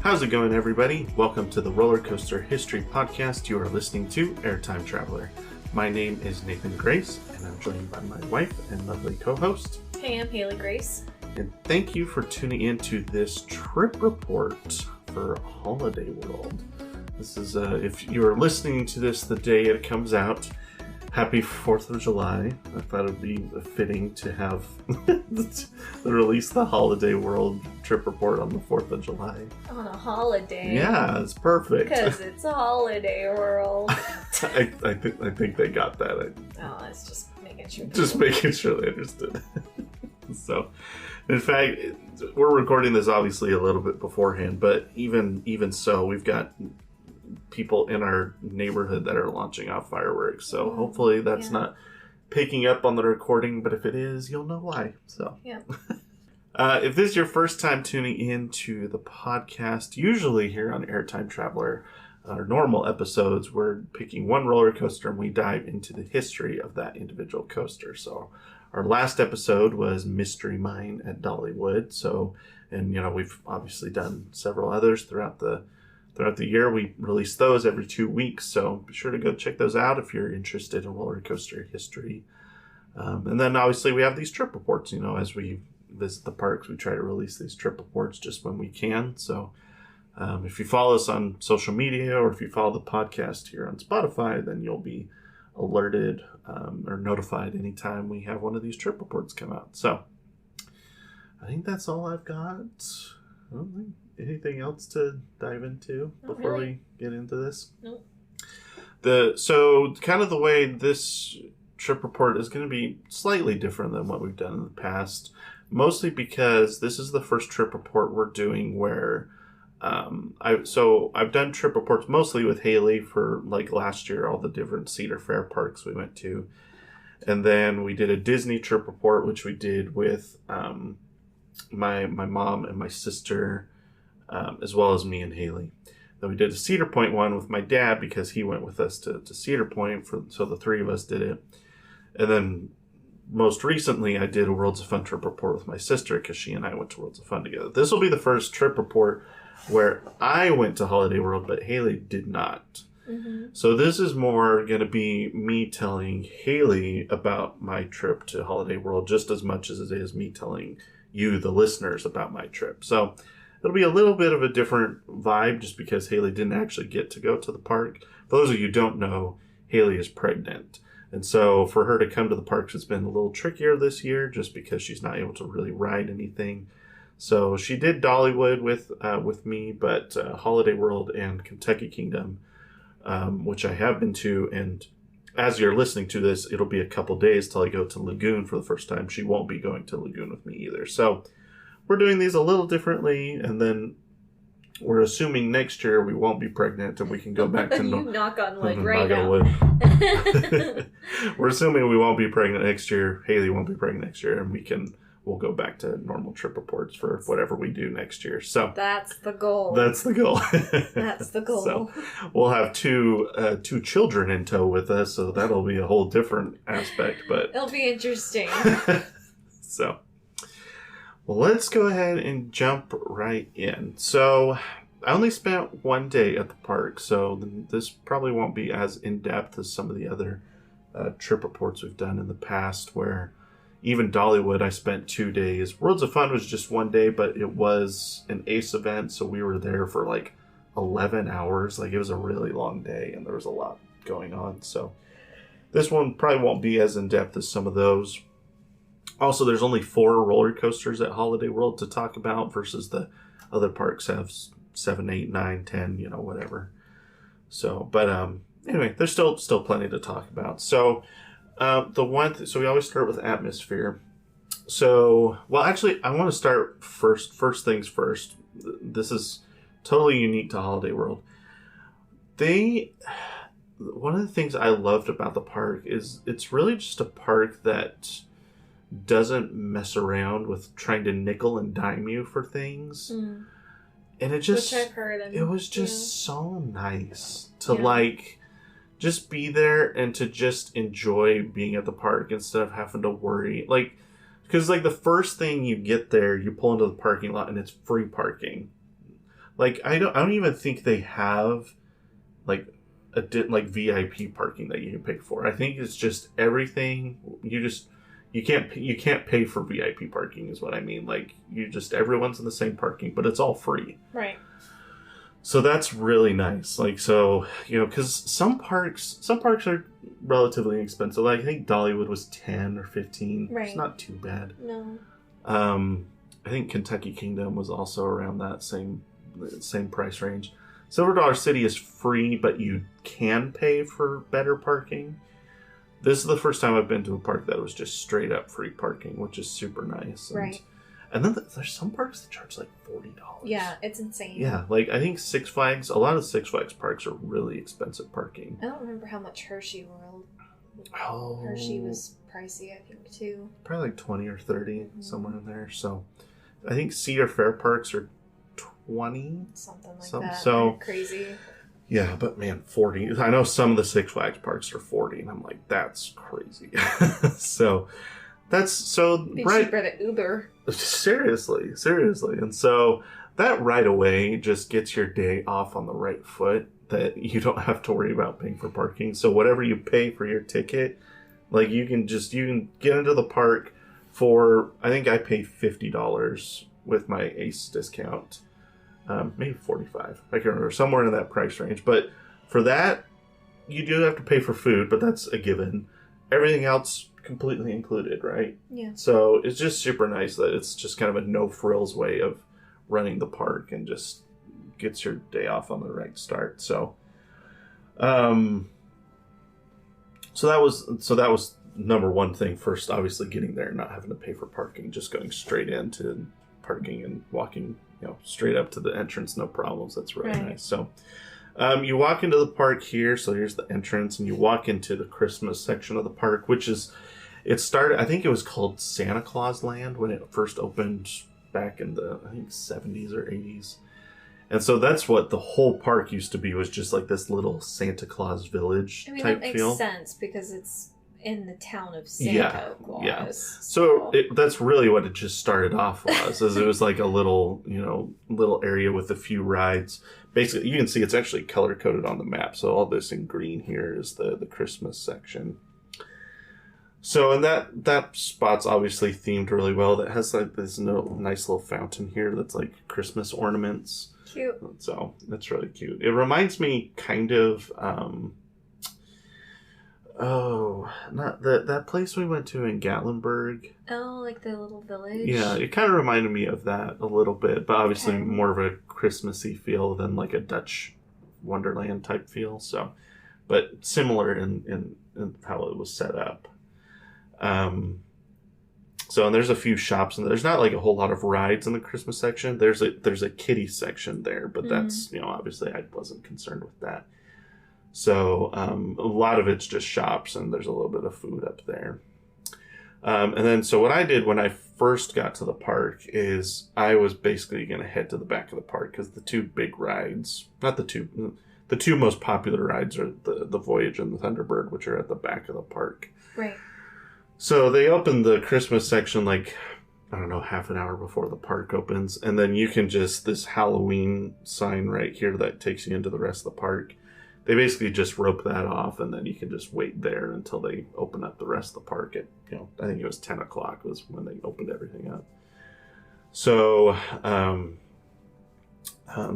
How's it going, everybody? Welcome to the Roller Coaster History Podcast. You are listening to Airtime Traveler. My name is Nathan Grace, and I'm joined by my wife and lovely co-host. Hey, I'm Haley Grace. And thank you for tuning in to this trip report for Holiday World. This is, if you are listening to this the day it comes out, happy 4th of July. I thought it would be fitting to have release the Holiday World trip report on the 4th of July. On a holiday. Yeah, it's perfect. Because it's a holiday world. I think they got that. Oh, it's just making sure. Just making sure they understood. So, in fact, we're recording this obviously a little bit beforehand, but even so, we've got people in our neighborhood that are launching off fireworks. So hopefully that's not picking up on the recording, but if it is, you'll know why. So yeah. If this is your first time tuning in to the podcast, usually here on Airtime Traveler, our normal episodes, we're picking one roller coaster and we dive into the history of that individual coaster. So our last episode was Mystery Mine at Dollywood. So, and we've obviously done several others throughout the year. We release those every 2 weeks, so be sure to go check those out if you're interested in roller coaster history. And then obviously we have these trip reports. As we visit the parks, we try to release these trip reports just when we can. So if you follow us on social media or if you follow the podcast here on Spotify, then you'll be alerted or notified anytime we have one of these trip reports come out. So I think that's all I've got. I don't think anything else to dive into before we get into this? Nope. So kind of the way this trip report is going to be slightly different than what we've done in the past, mostly because this is the first trip report we're doing where I've done trip reports mostly with Haley for like last year, all the different Cedar Fair parks we went to. And then we did a Disney trip report, which we did with my mom and my sister, as well as me and Haley. Then we did a Cedar Point one with my dad because he went with us to Cedar Point, so the three of us did it. And then most recently I did a Worlds of Fun trip report with my sister because she and I went to Worlds of Fun together. This will be the first trip report where I went to Holiday World, but Haley did not. Mm-hmm. So this is more going to be me telling Haley about my trip to Holiday World just as much as it is me telling you, the listeners, about my trip. So it'll be a little bit of a different vibe just because Haley didn't actually get to go to the park. For those of you who don't know, Haley is pregnant. And so for her to come to the parks, it's been a little trickier this year just because she's not able to really ride anything. So she did Dollywood with me, but Holiday World and Kentucky Kingdom, which I have been to. And as you're listening to this, it'll be a couple days till I go to Lagoon for the first time. She won't be going to Lagoon with me either. So we're doing these a little differently, and then we're assuming next year we won't be pregnant and we can go back to normal. Knock on wood right now. We're assuming we won't be pregnant next year. Haley won't be pregnant next year, and we'll go back to normal trip reports for whatever we do next year. So that's the goal. That's the goal. That's the goal. So we'll have two children in tow with us, so that'll be a whole different aspect. But it'll be interesting. So. Well, let's go ahead and jump right in. So, I only spent one day at the park, so this probably won't be as in-depth as some of the other trip reports we've done in the past, where even Dollywood I spent 2 days. Worlds of Fun was just 1 day, but it was an ACE event, so we were there for like 11 hours. Like, it was a really long day, and there was a lot going on. So, this one probably won't be as in-depth as some of those. Also, there's only 4 roller coasters at Holiday World to talk about versus the other parks have 7, 8, 9, 10, whatever. So, but anyway, there's still plenty to talk about. So, so we always start with atmosphere. So, well, actually, I want to start first things first. This is totally unique to Holiday World. One of the things I loved about the park is it's really just a park that doesn't mess around with trying to nickel and dime you for things. And it just, which I've heard. It was just so nice to just be there and to just enjoy being at the park instead of having to worry. Because the first thing you get there, you pull into the parking lot and it's free parking. Like I don't even think they have like like VIP parking that you can pay for. I think it's just everything. You can't pay for VIP parking is what I mean. Like everyone's in the same parking, but it's all free. Right. So that's really nice. Like, so, because some parks are relatively expensive. Like, I think Dollywood was 10 or 15. Right. It's not too bad. No. I think Kentucky Kingdom was also around that same price range. Silver Dollar City is free, but you can pay for better parking. This is the first time I've been to a park that was just straight up free parking, which is super nice. Right. And then there's some parks that charge like $40. Yeah, it's insane. Yeah, like I think Six Flags, a lot of Six Flags parks are really expensive parking. I don't remember how much Hershey World. Oh. Hershey was pricey, I think, too. Probably like 20 or 30, somewhere in there. So I think Cedar Fair parks are 20. Something like that. So crazy. Yeah, but man, 40. I know some of the Six Flags parks are 40, and I'm like, that's crazy. So that's so Be right. cheaper to Uber. Seriously. And so that right away just gets your day off on the right foot, that you don't have to worry about paying for parking. So whatever you pay for your ticket, like you can get into the park for, I think I pay $50 with my Ace discount. Maybe 45. I can't remember, somewhere in that price range. But for that, you do have to pay for food, but that's a given. Everything else completely included, right? Yeah. So it's just super nice that it's just kind of a no frills way of running the park and just gets your day off on the right start. So, so that was number one thing. First, obviously getting there, not having to pay for parking, just going straight into parking and walking, straight up to the entrance, no problems. That's really nice. So, you walk into the park here. So here's the entrance, and you walk into the Christmas section of the park, which is, it started, I think it was called Santa Claus Land when it first opened back in the, I think, 70s or 80s. And so that's what the whole park used to be, was just like this little Santa Claus village type feel. That makes sense because it's in the town of Santa Claus. Yeah. So that's really what it just started off was, is it was like a little area with a few rides. Basically, you can see it's actually color coded on the map. So all this in green here is the Christmas section. So, and that spot's obviously themed really well. That has like this nice little fountain here that's like Christmas ornaments. Cute. So that's really cute. It reminds me kind of, not that place we went to in Gatlinburg. Oh, like the little village? Yeah, it kind of reminded me of that a little bit, but obviously more of a Christmassy feel than like a Dutch Wonderland type feel. So, but similar in how it was set up. So, and there's a few shops, and there's not like a whole lot of rides in the Christmas section. There's a kiddie section there, but that's, obviously I wasn't concerned with that. So, a lot of it's just shops, and there's a little bit of food up there. And then, so what I did when I first got to the park is I was basically going to head to the back of the park, because the two big rides, the two most popular rides are the Voyage and the Thunderbird, which are at the back of the park. Right. So they open the Christmas section like, I don't know, half an hour before the park opens. And then you can this Halloween sign right here that takes you into the rest of the park. They basically just rope that off, and then you can just wait there until they open up the rest of the park at, I think it was 10 o'clock was when they opened everything up. So,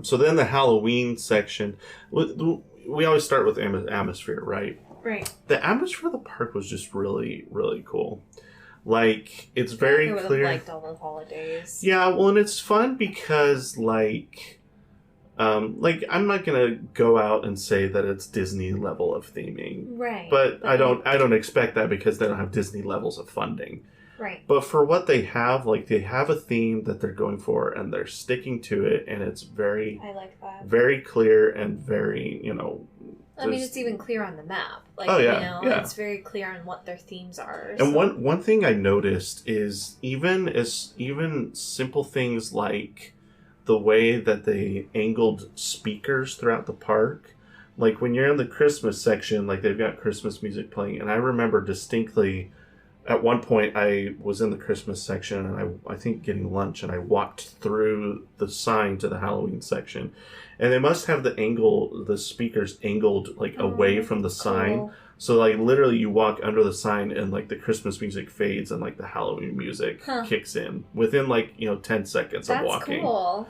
so then the Halloween section, we always start with atmosphere, right? Right. The atmosphere of the park was just really, really cool. Like, it's very clear. I would have liked all the holidays. Yeah, well, and it's fun because, I'm not gonna go out and say that it's Disney level of theming, right? But I don't expect that, because they don't have Disney levels of funding, right? But for what they have a theme that they're going for, and they're sticking to it, and it's I like that, very clear and very, I mean, it's even clear on the map. It's very clear on what their themes are. And one thing I noticed is even simple things like the way that they angled speakers throughout the park. Like when you're in the Christmas section, like they've got Christmas music playing, and I remember distinctly at one point I was in the Christmas section and I think getting lunch, and I walked through the sign to the Halloween section, and they must have the speakers angled like away from the sign. So like literally you walk under the sign and like the Christmas music fades and like the Halloween music kicks in within like, 10 seconds of walking. That's cool.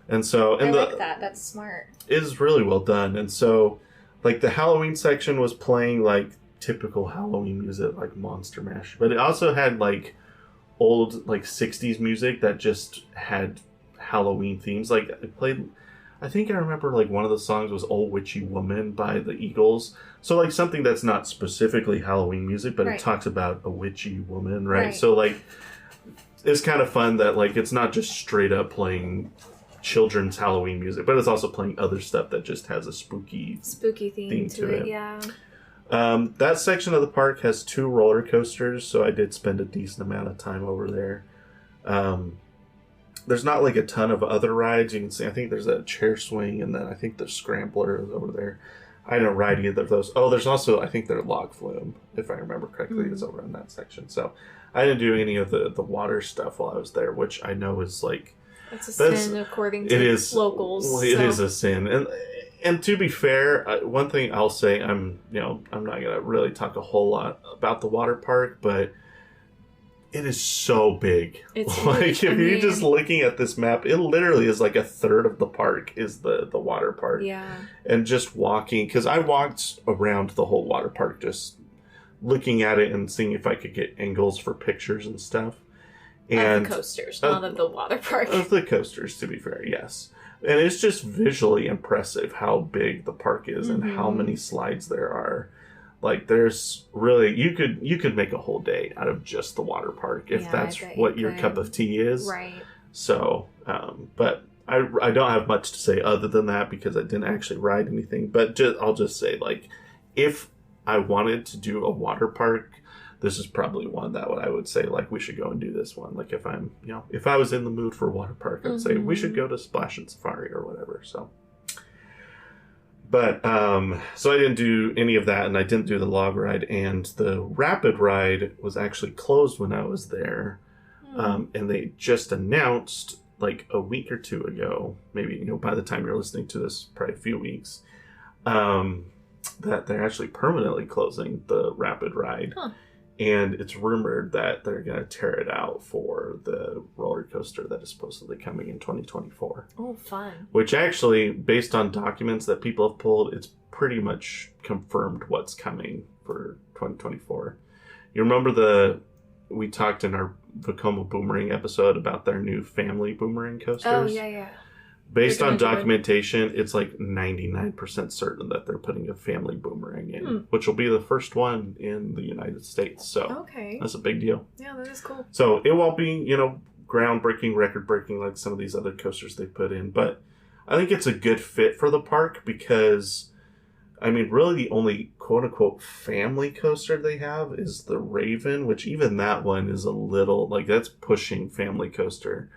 And so I like that. That's smart. It is really well done. And so like the Halloween section was playing like typical Halloween music, like Monster Mash, but it also had like old like 60s music that just had Halloween themes. Like it played, I think I remember like one of the songs was Old Witchy Woman by the Eagles. So like something that's not specifically Halloween music, but it talks about a witchy woman, right? So like it's kind of fun that like it's not just straight up playing children's Halloween music, but it's also playing other stuff that just has a spooky theme to it. Yeah. That section of the park has 2 roller coasters, so I did spend a decent amount of time over there. There's not like a ton of other rides. You can see, I think there's a chair swing, and then I think the scrambler is over there. I didn't ride either of those. Oh, there's also, I think their log flume, if I remember correctly, is over in that section. So I didn't do any of the water stuff while I was there, which I know is like... That's a sin according to locals. Well, it is a sin. And to be fair, one thing I'll say, I'm not going to really talk a whole lot about the water park, but it is so big. It's like, if you're just looking at this map, it literally is like a third of the park is the water park. Yeah. And just walking, because I walked around the whole water park just looking at it and seeing if I could get angles for pictures and stuff. And of the coasters, not of the water park. Of the coasters, to be fair, yes. And it's just visually impressive how big the park is and how many slides there are. Like, there's really, you could make a whole day out of just the water park if that's what your cup of tea is. Right. So, but I don't have much to say other than that because I didn't actually ride anything. But I'll just say, like, if I wanted to do a water park, this is probably one that I would say, like, we should go and do this one. Like, if I'm, if I was in the mood for a water park, I'd say we should go to Splash and Safari or whatever. So, but, so I didn't do any of that, and I didn't do the log ride, and the rapid ride was actually closed when I was there. And they just announced, like, a week or 2 ago, maybe, by the time you're listening to this, probably a few weeks, that they're actually permanently closing the rapid ride. And it's rumored that they're going to tear it out for the roller coaster that is supposedly coming in 2024. Oh, fun. Which actually, based on documents that people have pulled, it's pretty much confirmed what's coming for 2024. You remember we talked in our Vekoma Boomerang episode about their new family boomerang coasters? Oh, yeah. Based on documentation, it's like 99% certain that they're putting a family boomerang in, which will be the first one in the United States. So that's a big deal. Yeah, that is cool. So it won't be, groundbreaking, record-breaking like some of these other coasters they put in. But I think it's a good fit for the park because, I mean, really the only quote-unquote family coaster they have is the Raven, which even that one is a little, like, that's pushing family coaster.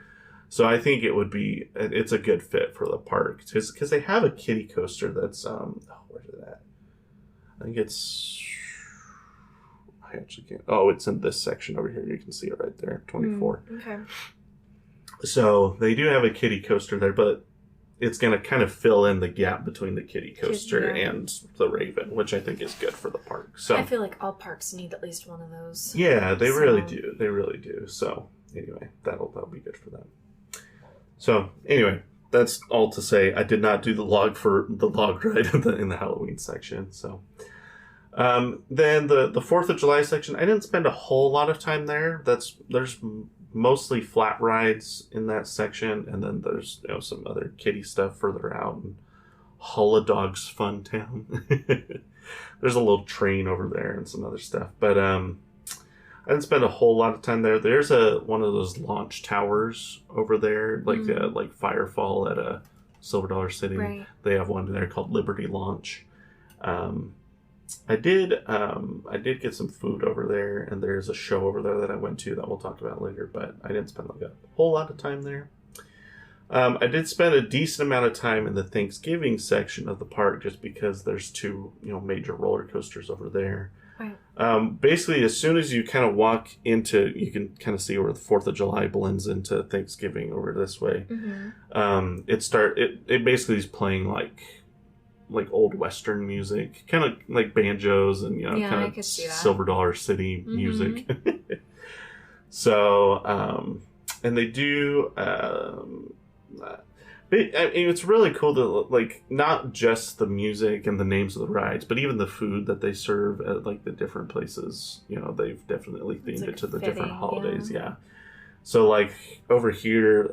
So I think it's a good fit for the park because they have a kiddie coaster that's where's it at? I think I actually can't. Oh, it's in this section over here. You can see it right there, 24. Okay. So they do have a kiddie coaster there, but it's going to kind of fill in the gap between the kiddie coaster and the Raven, which I think is good for the park. So I feel like all parks need at least one of those. Yeah, they really do. They really do. So anyway, that'll be good for them. So, anyway, that's all to say. I did not do the log ride in the Halloween section. So, then the 4th of July section, I didn't spend a whole lot of time there. There's mostly flat rides in that section, and then there's some other kiddie stuff further out in Holodogs Fun Town. There's a little train over there and some other stuff, but I didn't spend a whole lot of time there. There's one of those launch towers over there, like Firefall at a Silver Dollar City. Right. They have one there called Liberty Launch. I did get some food over there, and there's a show over there that I went to that we'll talk about later. But I didn't spend like a whole lot of time there. I did spend a decent amount of time in the Thanksgiving section of the park, just because there's 2 major roller coasters over there. Right. Basically, as soon as you kind of walk into, you can kind of see where the 4th of July blends into Thanksgiving over this way. Mm-hmm. It basically is playing like old Western music, kind of like banjos and, kind of Silver Dollar City music. Mm-hmm. So, and they do, it's really cool to, like, not just the music and the names of the rides, but even the food that they serve at, like, the different places. They've definitely themed it to the different holidays. Yeah. So, like, over here,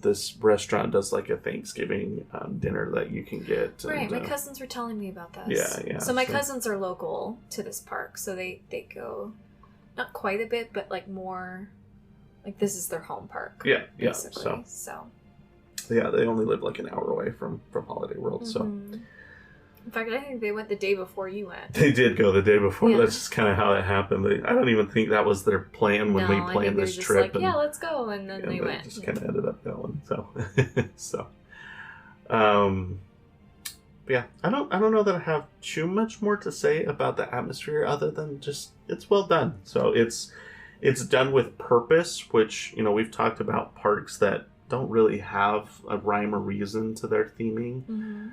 this restaurant does, like, a Thanksgiving dinner that you can get. Right. My cousins were telling me about this. Yeah. So my cousins are local to this park, so they go, not quite a bit, but, like, more, like, this is their home park. Yeah. So. Yeah, they only live like an hour away from Holiday World, so. Mm-hmm. In fact, I think they went the day before you went. They did go the day before. Yeah. That's just kind of how it happened. I don't even think that was their plan when we planned this trip. Like, let's go, and then they went. Just kind of ended up going. So, yeah, I don't know that I have too much more to say about the atmosphere other than just it's well done. So it's done with purpose, which we've talked about parks that don't really have a rhyme or reason to their theming. Mm-hmm.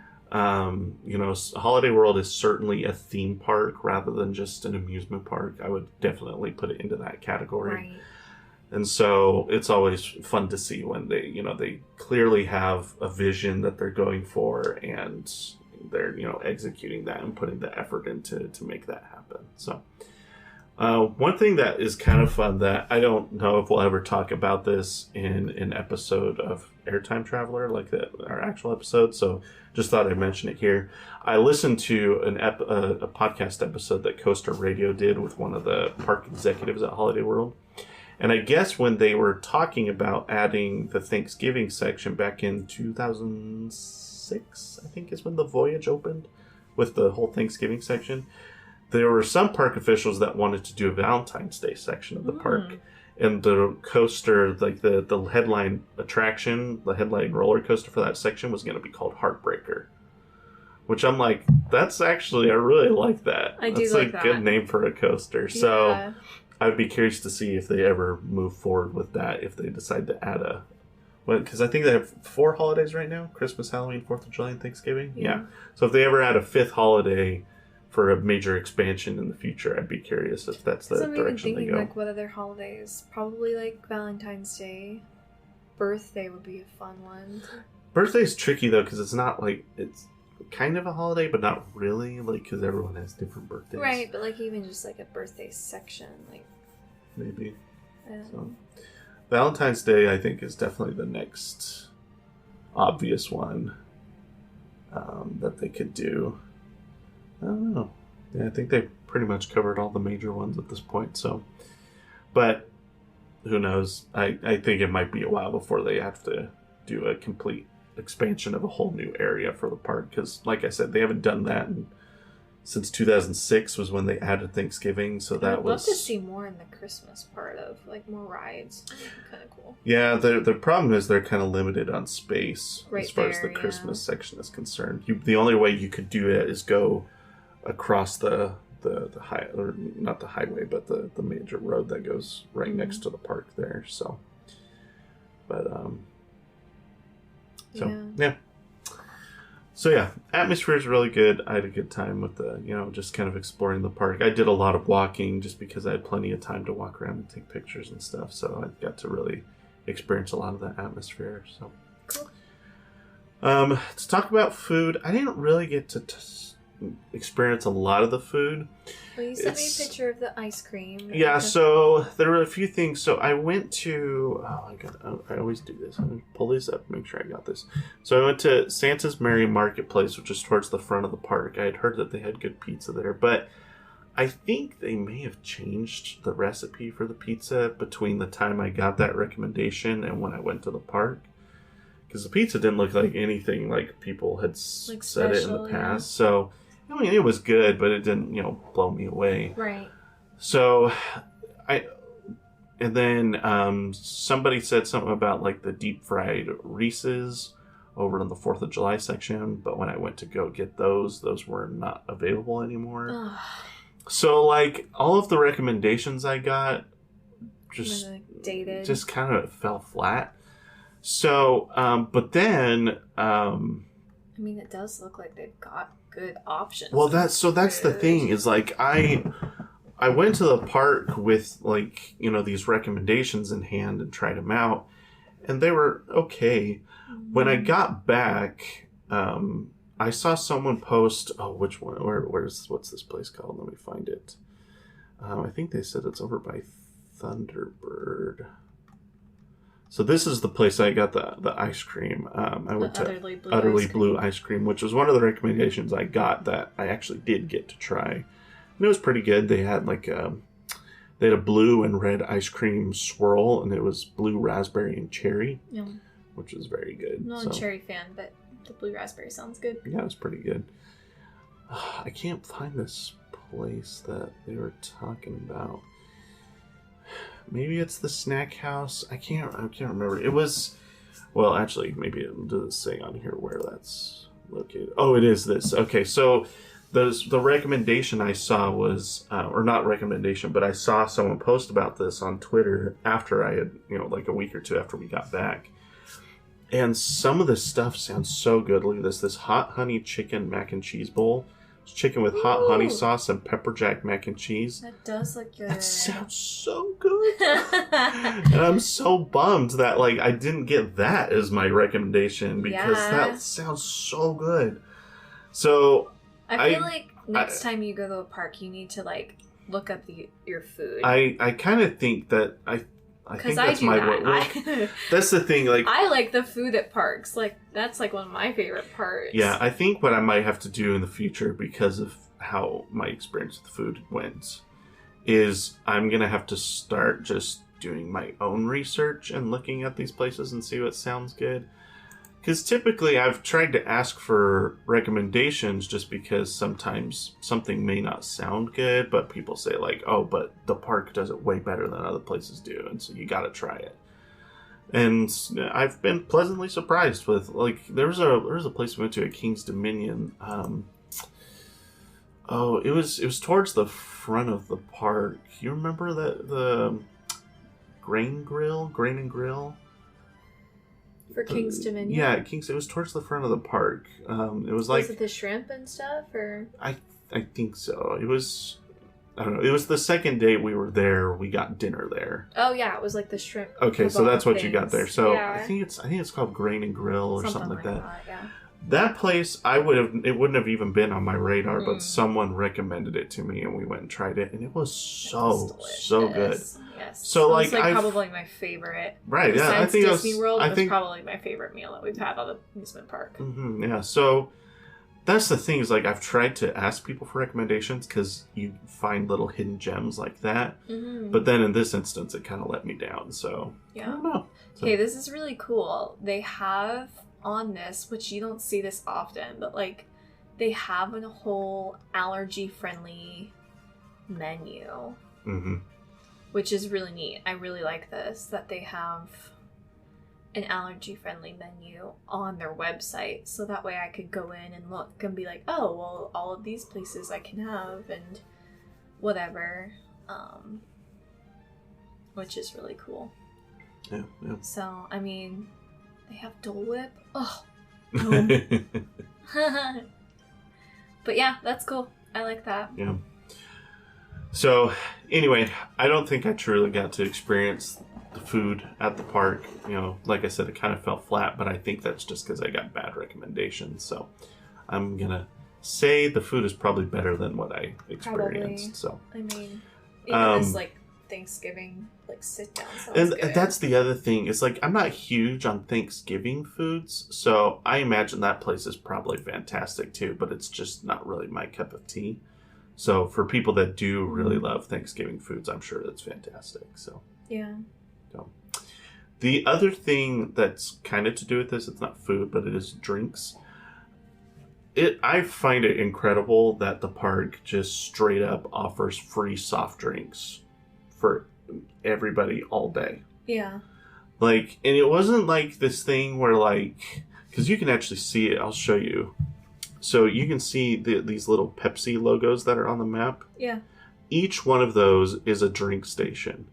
Holiday World is certainly a theme park rather than just an amusement park. I would definitely put it into that category. Right. And so it's always fun to see when they clearly have a vision that they're going for, and they're, executing that and putting the effort into to make that happen. So one thing that is kind of fun that I don't know if we'll ever talk about this in an episode of Airtime Traveler, like our actual episode, so just thought I'd mention it here. I listened to a podcast episode that Coaster Radio did with one of the park executives at Holiday World. And I guess when they were talking about adding the Thanksgiving section back in 2006, I think is when the Voyage opened with the whole Thanksgiving section, there were some park officials that wanted to do a Valentine's Day section of the park. And the coaster, like the headline attraction, the headline roller coaster for that section was going to be called Heartbreaker. Which I'm like, that's actually, I really like that. That's a good name for a coaster. Yeah. So I'd be curious to see if they ever move forward with that, if they decide to add because I think they have 4 holidays right now: Christmas, Halloween, 4th of July, and Thanksgiving. Yeah. So if they ever add a 5th holiday for a major expansion in the future, I'd be curious if that's the direction they go. Like, what other holidays? Probably like Valentine's Day. Birthday would be a fun one. Birthday's tricky though, because it's not like, it's kind of a holiday, but not really, like, because everyone has different birthdays. Right, but like even just like a birthday section, like maybe. So, Valentine's Day, I think, is definitely the next obvious one that they could do. I don't know. Yeah, I think they pretty much covered all the major ones at this point. So, but who knows? I think it might be a while before they have to do a complete expansion of a whole new area for the park. Because, like I said, they haven't done that since 2006 was when they added Thanksgiving. So that was. I'd love to see more in the Christmas part of like more rides. Kind of cool. Yeah, the problem is they're kind of limited on space as far as the Christmas section is concerned. The only way you could do it is go across the high, or not the highway, but the major road that goes right next to the park there. So, but So yeah, atmosphere is really good. I had a good time with just kind of exploring the park. I did a lot of walking just because I had plenty of time to walk around and take pictures and stuff. So I got to really experience a lot of that atmosphere. So, cool. To talk about food, I didn't really get to experience a lot of the food. Well, you sent me a picture of the ice cream. Yeah, so there were a few things. So I went to... I always do this. I'm going to pull these up and make sure I got this. So I went to Santa's Merry Marketplace, which is towards the front of the park. I had heard that they had good pizza there, but I think they may have changed the recipe for the pizza between the time I got that recommendation and when I went to the park. Because the pizza didn't look like anything like people had said it in the past. Yeah. So... I mean, it was good, but it didn't, blow me away. Right. So, and then somebody said something about, like, the deep-fried Reese's over in the 4th of July section, but when I went to go get those were not available anymore. So, like, all of the recommendations I got just dated. Just kind of fell flat. So, but then... I mean, it does look like they've got good options. Well, that's the thing, is, like, I went to the park with, like, you know, these recommendations in hand and tried them out, and they were okay. When I got back, I saw someone post, which one? What's this place called? Let me find it. I think they said it's over by Thunderbird. So this is the place I got the ice cream. I went to Utterly Blue Ice Cream, which was one of the recommendations I got that I actually did get to try. And it was pretty good. They had they had a blue and red ice cream swirl, and it was blue, raspberry, and cherry, which was very good. I'm not a cherry fan, but the blue raspberry sounds good. Yeah, it was pretty good. I can't find this place that they were talking about. Maybe it's the Snack House. I can't remember. It was, well, actually, maybe it doesn't say on here where that's located. Oh, it is this. Okay, so the recommendation I saw was, or not recommendation, but I saw someone post about this on Twitter after I had, like a week or two after we got back. And some of this stuff sounds so good. Look at this. This hot honey chicken mac and cheese bowl. It's chicken with hot honey sauce and pepper jack mac and cheese. That does look good. That sounds so good. And I'm so bummed that I didn't get that as my recommendation, because that sounds so good. So I feel like next time you go to a park, you need to look up your food. I kind of think that I think that's my work. That's the thing. I like the food at parks. That's one of my favorite parts. Yeah, I think what I might have to do in the future, because of how my experience with the food went, is I'm gonna have to start just doing my own research and looking at these places and see what sounds good. Because typically I've tried to ask for recommendations just because sometimes something may not sound good, but people say oh, but the park does it way better than other places do, and so you gotta try it. And I've been pleasantly surprised with, there was a place we went to at King's Dominion. It was towards the front of the park. You remember the Grain and Grill? For King's Dominion? Yeah, it was towards the front of the park. It was Was it the shrimp and stuff, or? I think so. It was, I don't know. It was the second day we were there. We got dinner there. Oh yeah, it was the shrimp. Okay, so that's what you got there. So yeah. I think it's called Grain and Grill or something like that. Yeah. That place, it wouldn't have even been on my radar, but someone recommended it to me, and we went and tried it, and it was so good. Yes. So it was probably my favorite. Right. Yeah. I think Disney World was probably my favorite meal that we've had on the amusement park. Mm-hmm, yeah. So that's the thing, is I've tried to ask people for recommendations because you find little hidden gems like that, but then in this instance, it kind of let me down. So yeah. I don't know. Okay, this is really cool. They have on this, which you don't see this often, but they have a whole allergy-friendly menu. Mm-hmm. Which is really neat. I really like this, that they have an allergy-friendly menu on their website, so that way I could go in and look and be like, oh, well, all of these places I can have and whatever, which is really cool. Yeah. So, I mean, they have Dole Whip. Oh. But yeah, that's cool. I like that. Yeah. So, anyway, I don't think I truly got to experience the food at the park. Like I said, it kind of fell flat, but I think that's just because I got bad recommendations. So, I'm going to say the food is probably better than what I experienced. So, I mean, even this, Thanksgiving, sit-down sounds good. And that's the other thing. It's I'm not huge on Thanksgiving foods, so I imagine that place is probably fantastic too, but it's just not really my cup of tea. So for people that do really love Thanksgiving foods, I'm sure that's fantastic. So yeah. So the other thing that's kind of to do with this, it's not food, but it is drinks. I find it incredible that the park just straight up offers free soft drinks for everybody all day. Yeah. And it wasn't this thing where because you can actually see it. I'll show you. So you can see these little Pepsi logos that are on the map. Yeah. each one of those is a drink station.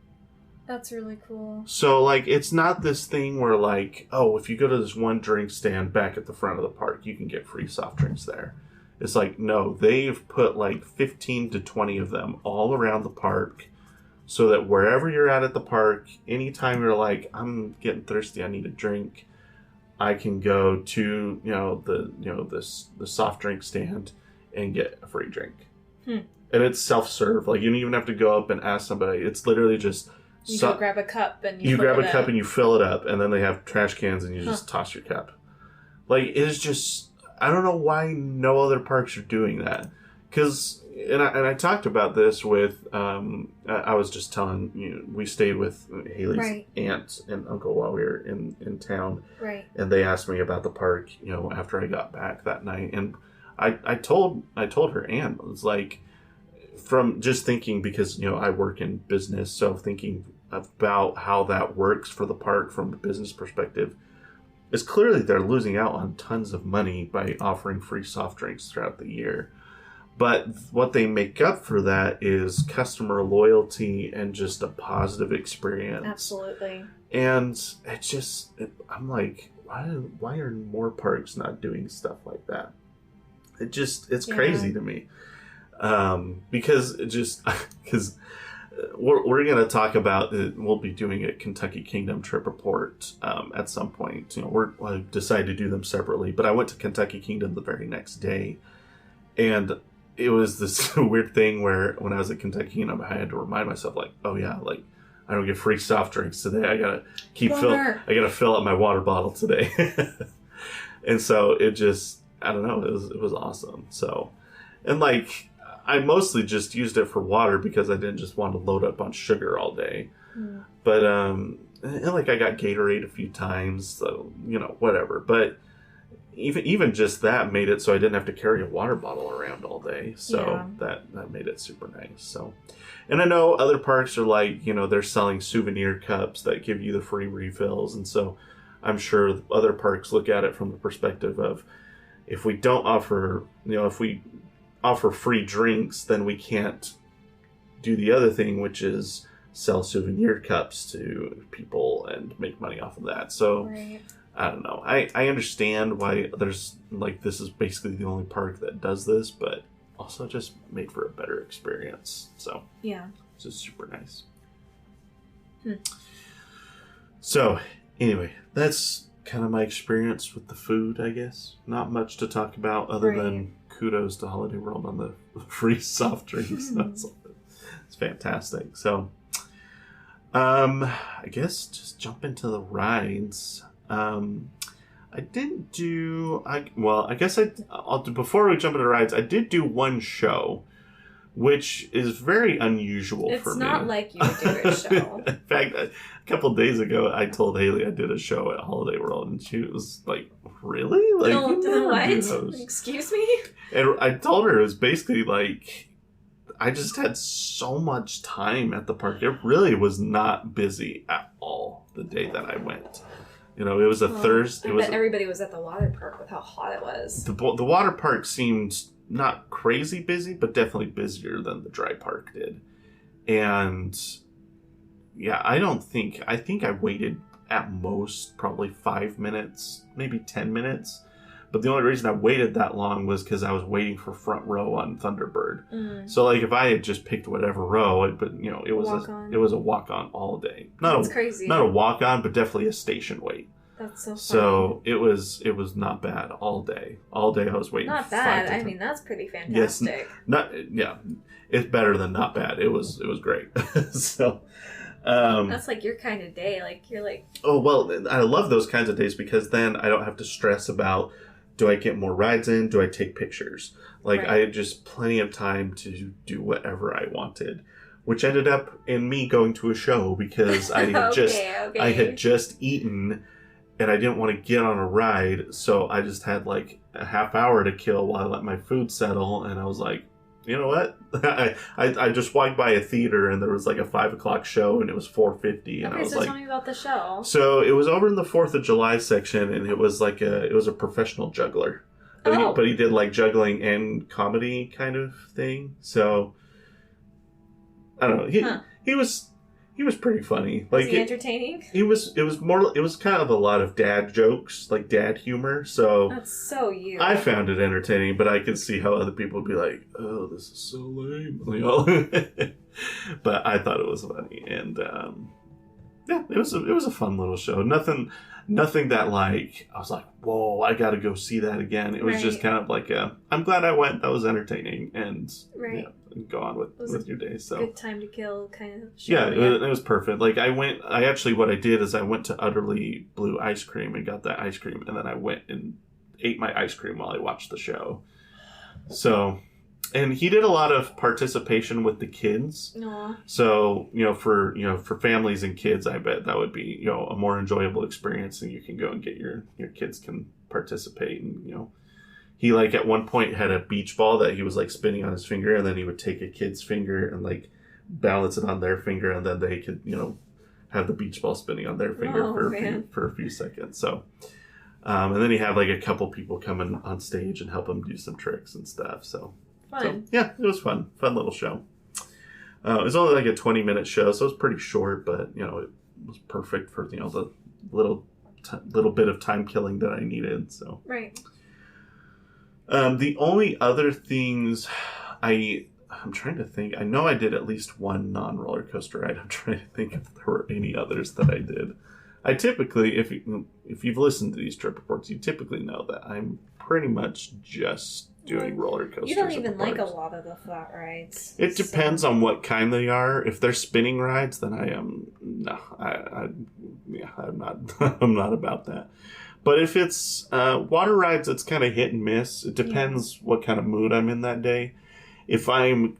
That's really cool. So, like, it's not this thing where, like, oh, if you go to this one drink stand back at the front of the park, you can get free soft drinks there. It's like, no, they've put, like, 15 to 20 of them all around the park so that wherever you're at the park, anytime you're like, I'm getting thirsty, I need a drink, I can go to, the soft drink stand and get a free drink. And it's self-serve. Like, you don't even have to go up and ask somebody. It's literally just... You go grab a cup and you grab a cup and you fill it up, and then they have trash cans and you just toss your cup. Like, it's just, I don't know why no other parks are doing that. Because, and I talked about this with, I was just telling you, we stayed with Haley's aunt and uncle while we were in town. Right. And they asked me about the park, after I got back that night. And I told her aunt, it was like, from just thinking, because, I work in business, so thinking about how that works for the park from a business perspective, is clearly they're losing out on tons of money by offering free soft drinks throughout the year. But what they make up for that is customer loyalty and just a positive experience. Absolutely. And it's just, I'm like, why are more parks not doing stuff like that? It's crazy to me. Because we're going to talk about, we'll be doing a Kentucky Kingdom trip report at some point. I decided to do them separately, but I went to Kentucky Kingdom the very next day, and it was this weird thing where when I was at Kentucky Kingdom, I had to remind myself, like, oh yeah, like, I don't get free soft drinks today. I gotta I gotta fill up my water bottle today. And so it just, I don't know, it was awesome. So, and like, I mostly just used it for water because I didn't just want to load up on sugar all day. But, and like, I got Gatorade a few times, so, whatever. But even just that made it so I didn't have to carry a water bottle around all day. So that made it super nice. So, and I know other parks are like, they're selling souvenir cups that give you the free refills. And so I'm sure other parks look at it from the perspective of, if we don't offer, if we offer free drinks, then we can't do the other thing, which is sell souvenir cups to people and make money off of that. So I don't know. I understand why there's, like, this is basically the only park that does this, but also just made for a better experience. So yeah, it's just super nice. So anyway, that's kind of my experience with the food, I guess. Not much to talk about other than kudos to Holiday World on the free soft drinks. It's fantastic. So, I guess just jump into the rides. I didn't do. Before we jump into rides, I did do one show, which is very unusual for me. It's not like you do a show. In fact, a couple of days ago, I told Haley I did a show at Holiday World, and she was like, "Really? Like, no, what? Excuse me?" And I told her it was basically like, I just had so much time at the park. It really was not busy at all the day that I went. It was a Thursday. I bet everybody was at the water park with how hot it was. The water park seemed not crazy busy, but definitely busier than the dry park did. And yeah, I think I waited at most probably 5 minutes, maybe 10 minutes. But the only reason I waited that long was because I was waiting for front row on Thunderbird. So like, if I had just picked whatever row, it was a walk on all day. That's crazy. Not a walk on, but definitely a station wait. That's so funny. So it was not bad all day. All day I was waiting. Not bad. I mean, that's pretty fantastic. Yes, it's better than not bad. It was great. So. That's like your kind of day. Like, you're like, oh well, I love those kinds of days because then I don't have to stress about, do I get more rides in? Do I take pictures? Like, I had just plenty of time to do whatever I wanted, which ended up in me going to a show because I had I had just eaten and I didn't want to get on a ride, so I just had like a half hour to kill while I let my food settle, and I was like, you know what? I just walked by a theater and there was like a 5:00 show and it was 4:50 and I was so like, tell me about the show. So it was over in the 4th of July section and it was like a professional juggler. But he did like juggling and comedy kind of thing. So I don't know. He was pretty funny. Was he entertaining? It was kind of a lot of dad jokes, like dad humor. So that's so you. I found it entertaining, but I could see how other people would be like, "Oh, this is so lame," you know. But I thought it was funny, and yeah, it was a fun little show. Nothing that like I was like, "Whoa, I got to go see that again." It was just kind of like I'm glad I went. That was entertaining, and yeah, go on with your day. So good time to kill kind of show. Yeah, it was perfect. Like what I did is I went to Utterly Blue Ice Cream and got that ice cream, and then I went and ate my ice cream while I watched the show. So, and he did a lot of participation with the kids. Aww. So, for families and kids, I bet that would be, a more enjoyable experience, and you can go and get your kids can participate, and, he, like, at one point had a beach ball that he was, like, spinning on his finger, and then he would take a kid's finger and, like, balance it on their finger, and then they could, have the beach ball spinning on their finger for a few seconds. So, and then he had, like, a couple people come in on stage and help him do some tricks and stuff. So, yeah, it was fun. Fun little show. It was only, like, a 20-minute show, so it was pretty short, but, it was perfect for, the little bit of time killing that I needed. So, right. The only other things I'm trying to think. I know I did at least one non-roller coaster ride. I'm trying to think if there were any others that I did. I typically, if you've listened to these trip reports, you typically know that I'm pretty much just doing roller coasters. You don't even like a lot of the flat rides. It depends on what kind they are. If they're spinning rides, then I am I'm not. I'm not about that. But if it's water rides, it's kind of hit and miss. It depends what kind of mood I'm in that day. If I'm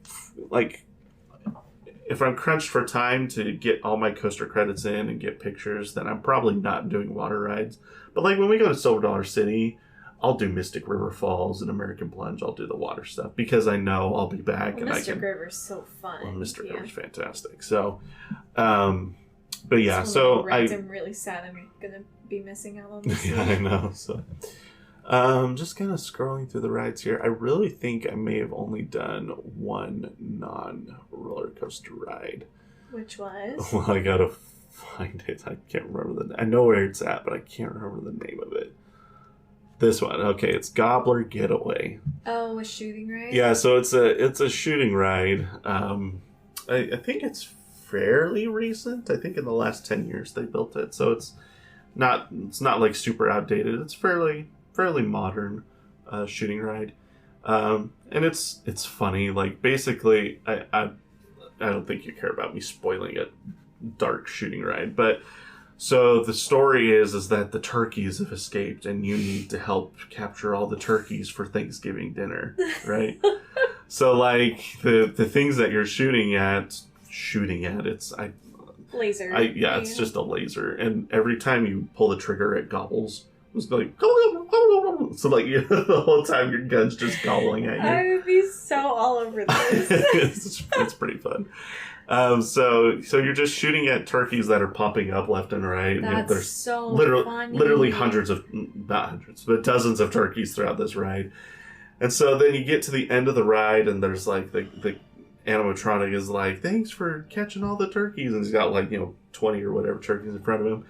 crunched for time to get all my coaster credits in and get pictures, then I'm probably not doing water rides. But like when we go to Silver Dollar City, I'll do Mystic River Falls and American Plunge. I'll do the water stuff because I know I'll be back. Well, Mystic River's so fun. Well, Mystic River's fantastic. So, but yeah, so I'm really sad I'm gonna be missing out on this. Yeah, I know. So. Just kind of scrolling through the rides here. I really think I may have only done one non-roller coaster ride. Which was? Well, I gotta find it. I can't remember I know where it's at, but I can't remember the name of it. This one. Okay, it's Gobbler Getaway. Oh, a shooting ride? Yeah, so it's a shooting ride. I think it's fairly recent. I think in the last 10 years they built it. So it's not like super outdated. It's fairly modern shooting ride, and it's funny. Like basically, I don't think you care about me spoiling a dark shooting ride, but so the story is that the turkeys have escaped, and you need to help capture all the turkeys for Thanksgiving dinner, right? So like the things that you're shooting at, it's laser. It's just a laser, and every time you pull the trigger, it gobbles. It's like, so like the whole time your gun's just gobbling at you. I would be so all over this. It's pretty fun. So you're just shooting at turkeys that are popping up left and right. That's there's so funny. Literally not hundreds, but dozens of turkeys throughout this ride. And so then you get to the end of the ride, and there's like the animatronic is like, "Thanks for catching all the turkeys," and he's got like 20 or whatever turkeys in front of him.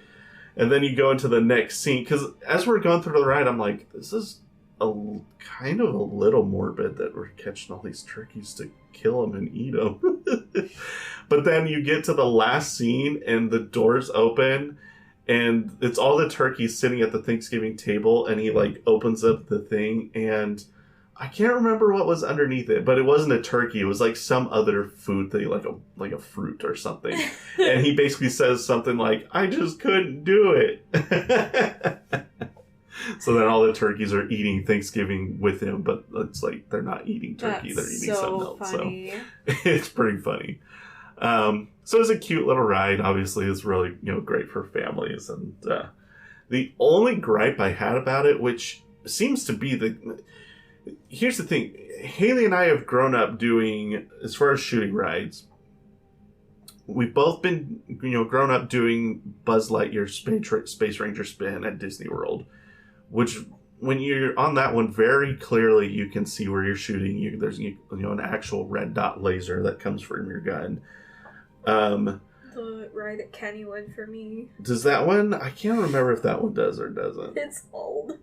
And then you go into the next scene, because as we're going through the ride, I'm like, this is kind of a little morbid that we're catching all these turkeys to kill them and eat them. But then you get to the last scene, and the doors open, and it's all the turkeys sitting at the Thanksgiving table, and he like opens up the thing, and I can't remember what was underneath it, but it wasn't a turkey. It was like some other food thing, like a fruit or something. And he basically says something like, "I just couldn't do it." So then all the turkeys are eating Thanksgiving with him, but it's like they're not eating turkey; they're eating something else. Funny. So it's pretty funny. So it's a cute little ride. Obviously, it's really great for families. And the only gripe I had about it, which seems to be here's the thing. Haley and I have grown up doing, as far as shooting rides, we've both been, grown up doing Buzz Lightyear Space Ranger Spin at Disney World, which when you're on that one, very clearly you can see where you're shooting. There's an actual red dot laser that comes from your gun. The ride at Kennywood for me. Does that one? I can't remember if that one does or doesn't. It's old.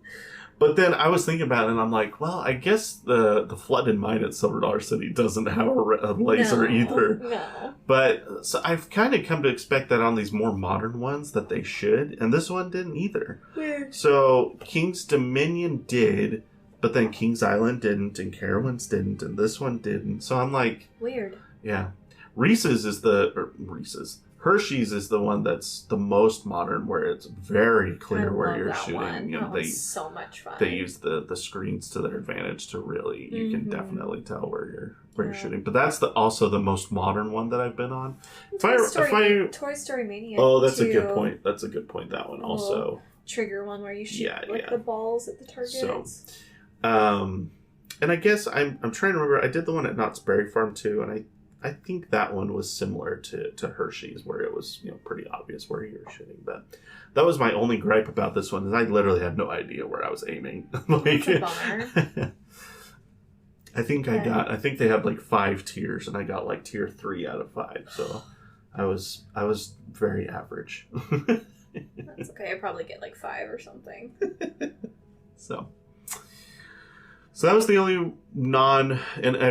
But then I was thinking about it, and I'm like, well, I guess the flooded mine at Silver Dollar City doesn't have a laser either. No. But so I've kind of come to expect that on these more modern ones that they should, and this one didn't either. Weird. So King's Dominion did, but then King's Island didn't, and Carowinds didn't, and this one didn't. So I'm like, weird. Yeah. Hershey's is the one that's the most modern, where it's very clear where you're shooting. One. You know, that was so much fun. They use the screens to their advantage to really, you can definitely tell where you're shooting. But that's also the most modern one that I've been on. Toy Story Mania. Oh, that's a good point. That's a good point. That one also. Trigger one where you shoot the balls at the targets. So, and I guess I'm trying to remember. I did the one at Knott's Berry Farm too, and I think that one was similar to Hershey's, where it was pretty obvious where you were shooting. But that was my only gripe about this one, is I literally had no idea where I was aiming. That's a bummer. I think they had like 5 tiers, and I got like tier 3 out of 5. So I was very average. That's okay. I probably get like 5 or something. So that was the only and I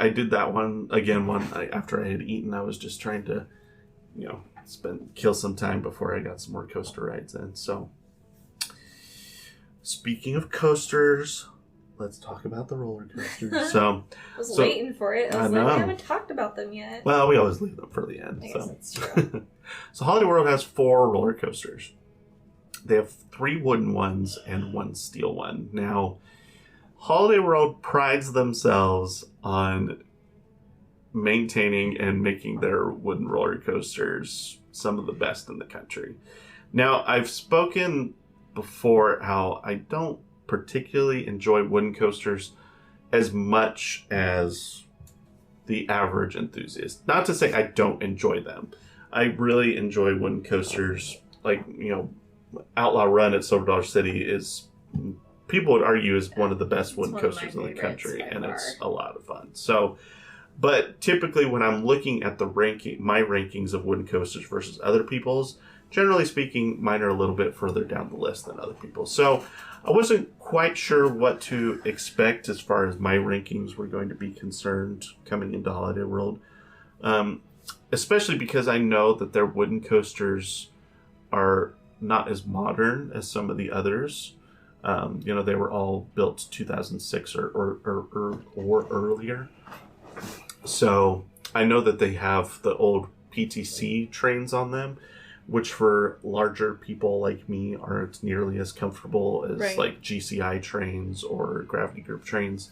did that one again after I had eaten. I was just trying to, kill some time before I got some more coaster rides in. So speaking of coasters, let's talk about the roller coasters. I was waiting for it. I was like, we haven't talked about them yet. Well, we always leave them for the end. I guess that's true. So Holiday World has 4 roller coasters. They have 3 wooden ones and 1 steel one. Now, Holiday World prides themselves on maintaining and making their wooden roller coasters some of the best in the country. Now, I've spoken before how I don't particularly enjoy wooden coasters as much as the average enthusiast. Not to say I don't enjoy them. I really enjoy wooden coasters. Like, Outlaw Run at Silver Dollar City is, people would argue, is one of the best wooden coasters in the country, and it's a lot of fun. So, but typically when I'm looking at my rankings of wooden coasters versus other people's, generally speaking, mine are a little bit further down the list than other people's. So I wasn't quite sure what to expect as far as my rankings were going to be concerned coming into Holiday World. Especially because I know that their wooden coasters are not as modern as some of the others. They were all built 2006 or earlier. So I know that they have the old PTC trains on them, which for larger people like me aren't nearly as comfortable as like GCI trains or Gravity Group trains.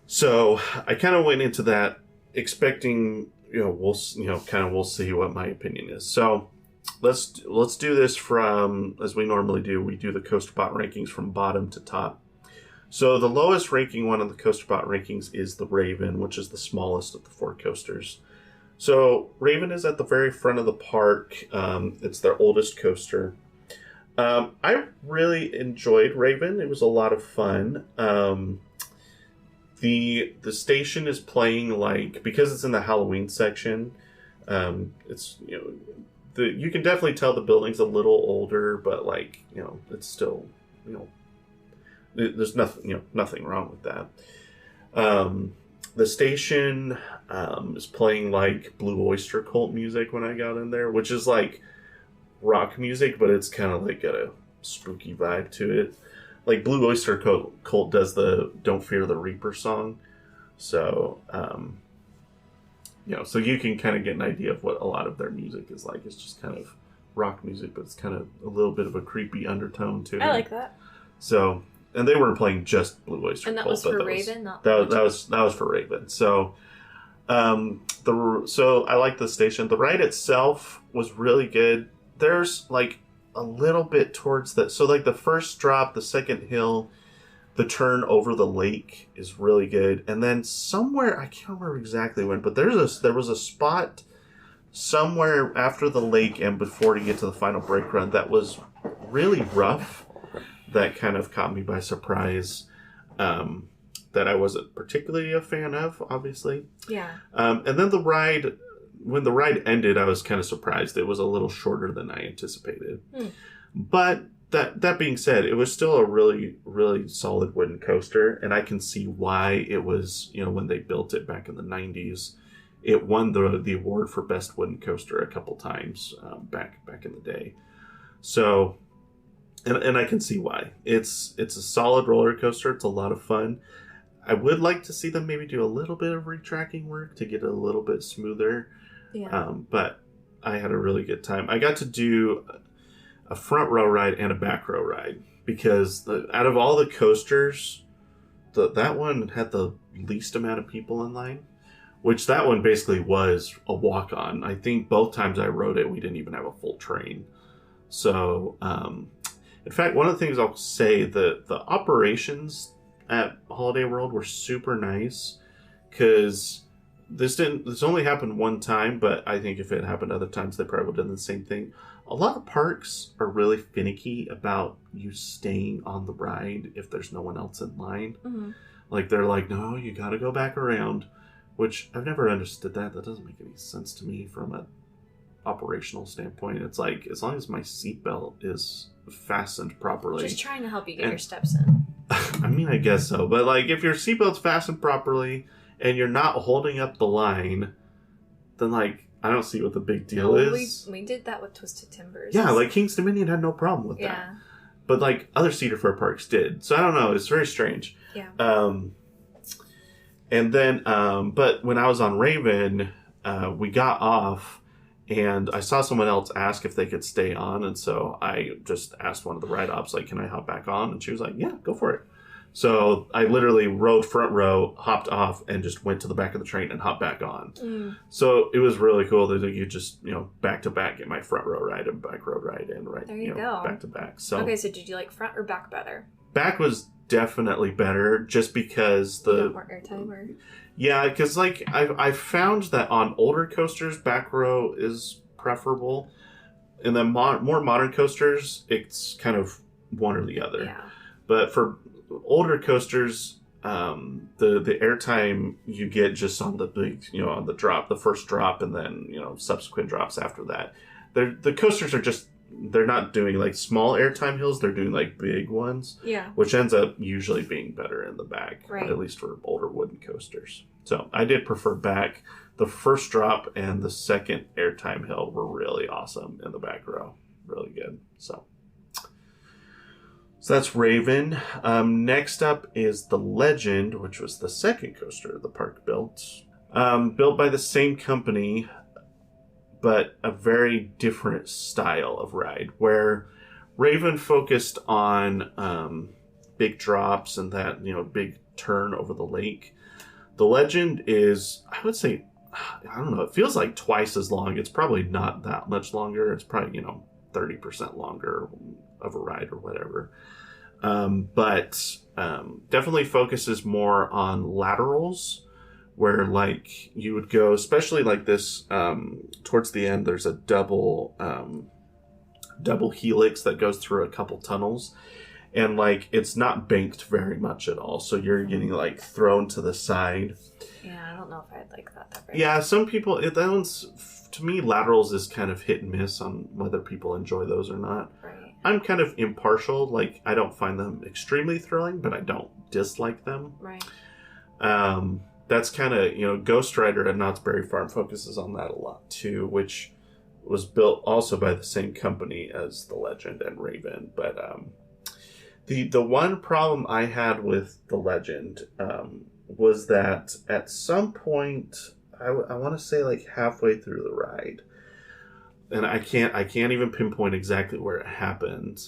So I kind of went into that expecting, we'll see what my opinion is. So let's do this from, as we normally do, we do the CoasterBot rankings from bottom to top. So the lowest ranking one on the CoasterBot rankings is the Raven, which is the smallest of the 4 coasters. So Raven is at the very front of the park. It's their oldest coaster. I really enjoyed Raven. It was a lot of fun. The station is playing because it's in the Halloween section. It's you can definitely tell the building's a little older, but it's still there's nothing wrong with that. The station is playing Blue Oyster Cult music when I got in there, which is rock music, but it's kind of got a spooky vibe to it. Blue Oyster Cult does the Don't Fear the Reaper song. So, so you can kind of get an idea of what a lot of their music is like. It's just kind of rock music, but it's kind of a little bit of a creepy undertone to it. I like that. So, and they weren't playing just Blue Oyster Cult. And that was for Raven? That was for Raven. So, so I like the station. The ride itself was really good. There's a little bit towards that. So the first drop, the second hill, the turn over the lake is really good. And then somewhere, I can't remember exactly when, but there was a spot somewhere after the lake and before you get to the final brake run that was really rough. That kind of caught me by surprise. That I wasn't particularly a fan of, obviously. Yeah. And then the ride, when the ride ended, I was kind of surprised. It was a little shorter than I anticipated. But that being said, it was still a really, really solid wooden coaster, and I can see why it was, when they built it back in the 90s, it won the award for best wooden coaster a couple times back in the day. So, and I can see why. It's a solid roller coaster. It's a lot of fun. I would like to see them maybe do a little bit of retracking work to get it a little bit smoother. Yeah. But I had a really good time. I got to do a front row ride and a back row ride because out of all the coasters, that one had the least amount of people in line, which that one basically was a walk-on. I think both times I rode it, we didn't even have a full train. So, in fact, one of the things I'll say, the operations at Holiday World were super nice because this only happened one time, but I think if it happened other times, they probably would have done the same thing. A lot of parks are really finicky about you staying on the ride if there's no one else in line. Mm-hmm. Like, they're like, no, you got to go back around, which I've never understood that. That doesn't make any sense to me from an operational standpoint. It's like, as long as my seatbelt is fastened properly. Just trying to help you get your steps in. I mean, I guess so. But, like, if your seatbelt's fastened properly and you're not holding up the line, then, like, I don't see what the big deal is. We did that with Twisted Timbers. Yeah, like King's Dominion had no problem with that. But like other Cedar Fair parks did. So I don't know. It's very strange. Yeah. And then, but when I was on Raven, we got off and I saw someone else ask if they could stay on. And so I just asked one of the ride ops, like, can I hop back on? And she was like, yeah, go for it. So I literally rode front row, hopped off, and just went to the back of the train and hopped back on. So it was really cool that you just, back to back get my front row ride and back row ride and there you go. back to back. So okay, so did you like front or back better? Back was definitely better, just because you got more airtime or... Yeah, because like I found that on older coasters, back row is preferable, and then more modern coasters, it's kind of one or the other. Yeah. But for older coasters, the airtime you get just on the big, on the drop, the first drop, and then subsequent drops after that. The coasters are just, they're not doing like small airtime hills, they're doing like big ones. Yeah. Which ends up usually being better in the back, right. At least for older wooden coasters. So I did prefer back. The first drop and the second airtime hill were really awesome in the back row. Really good. So that's Raven. Next up is the Legend, which was the second coaster the park built. Built by the same company, but a very different style of ride, where Raven focused on big drops and that, big turn over the lake. The Legend is, I would say, I don't know, it feels like twice as long. It's probably not that much longer. It's probably, 30% longer of a ride or whatever. But definitely focuses more on laterals, where like you would go, especially like this, towards the end, there's a double helix that goes through a couple tunnels, and like it's not banked very much at all, so you're getting like thrown to the side. Yeah, I don't know if I'd like that very Yeah, some people, that one's, to me, laterals is kind of hit and miss on whether people enjoy those or not. Right. I'm kind of impartial. Like, I don't find them extremely thrilling, but I don't dislike them. Right. That's kind of, Ghost Rider at Knott's Berry Farm focuses on that a lot too, which was built also by the same company as the Legend and Raven. But the one problem I had with the Legend was that at some point, I want to say like halfway through the ride, and I can't even pinpoint exactly where it happened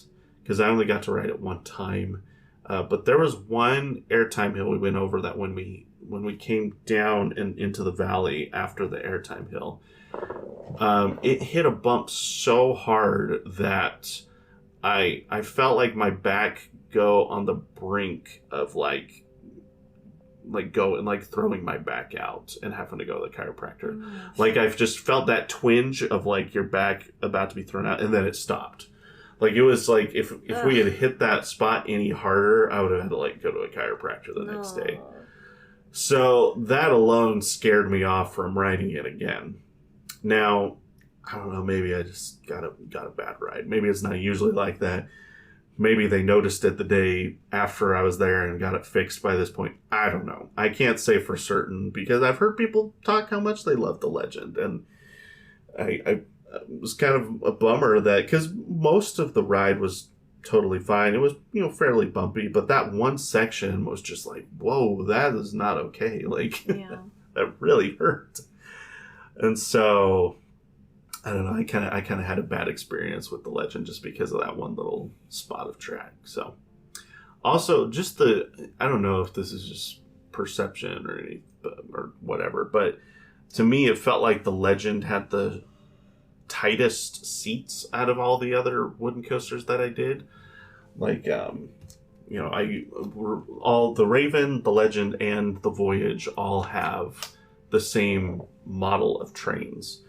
because I only got to ride it one time. But there was one airtime hill we went over that when we came down and into the valley after the airtime hill, it hit a bump so hard that I felt like my back go on the brink of like throwing my back out and having to go to the chiropractor. Like I've just felt that twinge of like your back about to be thrown out, and then it stopped. Like it was like if we had hit that spot any harder, I would have had to like go to a chiropractor the next day. So that alone scared me off from riding it again. Now, I don't know, maybe I just got a bad ride. Maybe it's not usually like that. Maybe they noticed it the day after I was there and got it fixed by this point. I don't know. I can't say for certain because I've heard people talk how much they love the Legend, and I it was kind of a bummer that because most of the ride was totally fine. It was fairly bumpy, but that one section was just like, whoa, that is not okay. Like that really hurt. And so I don't know. I kind of had a bad experience with the Legend just because of that one little spot of track. So, also just I don't know if this is just perception or whatever, but to me it felt like the Legend had the tightest seats out of all the other wooden coasters that I did. Like, all the Raven, the Legend, and the Voyage all have the same model of trains.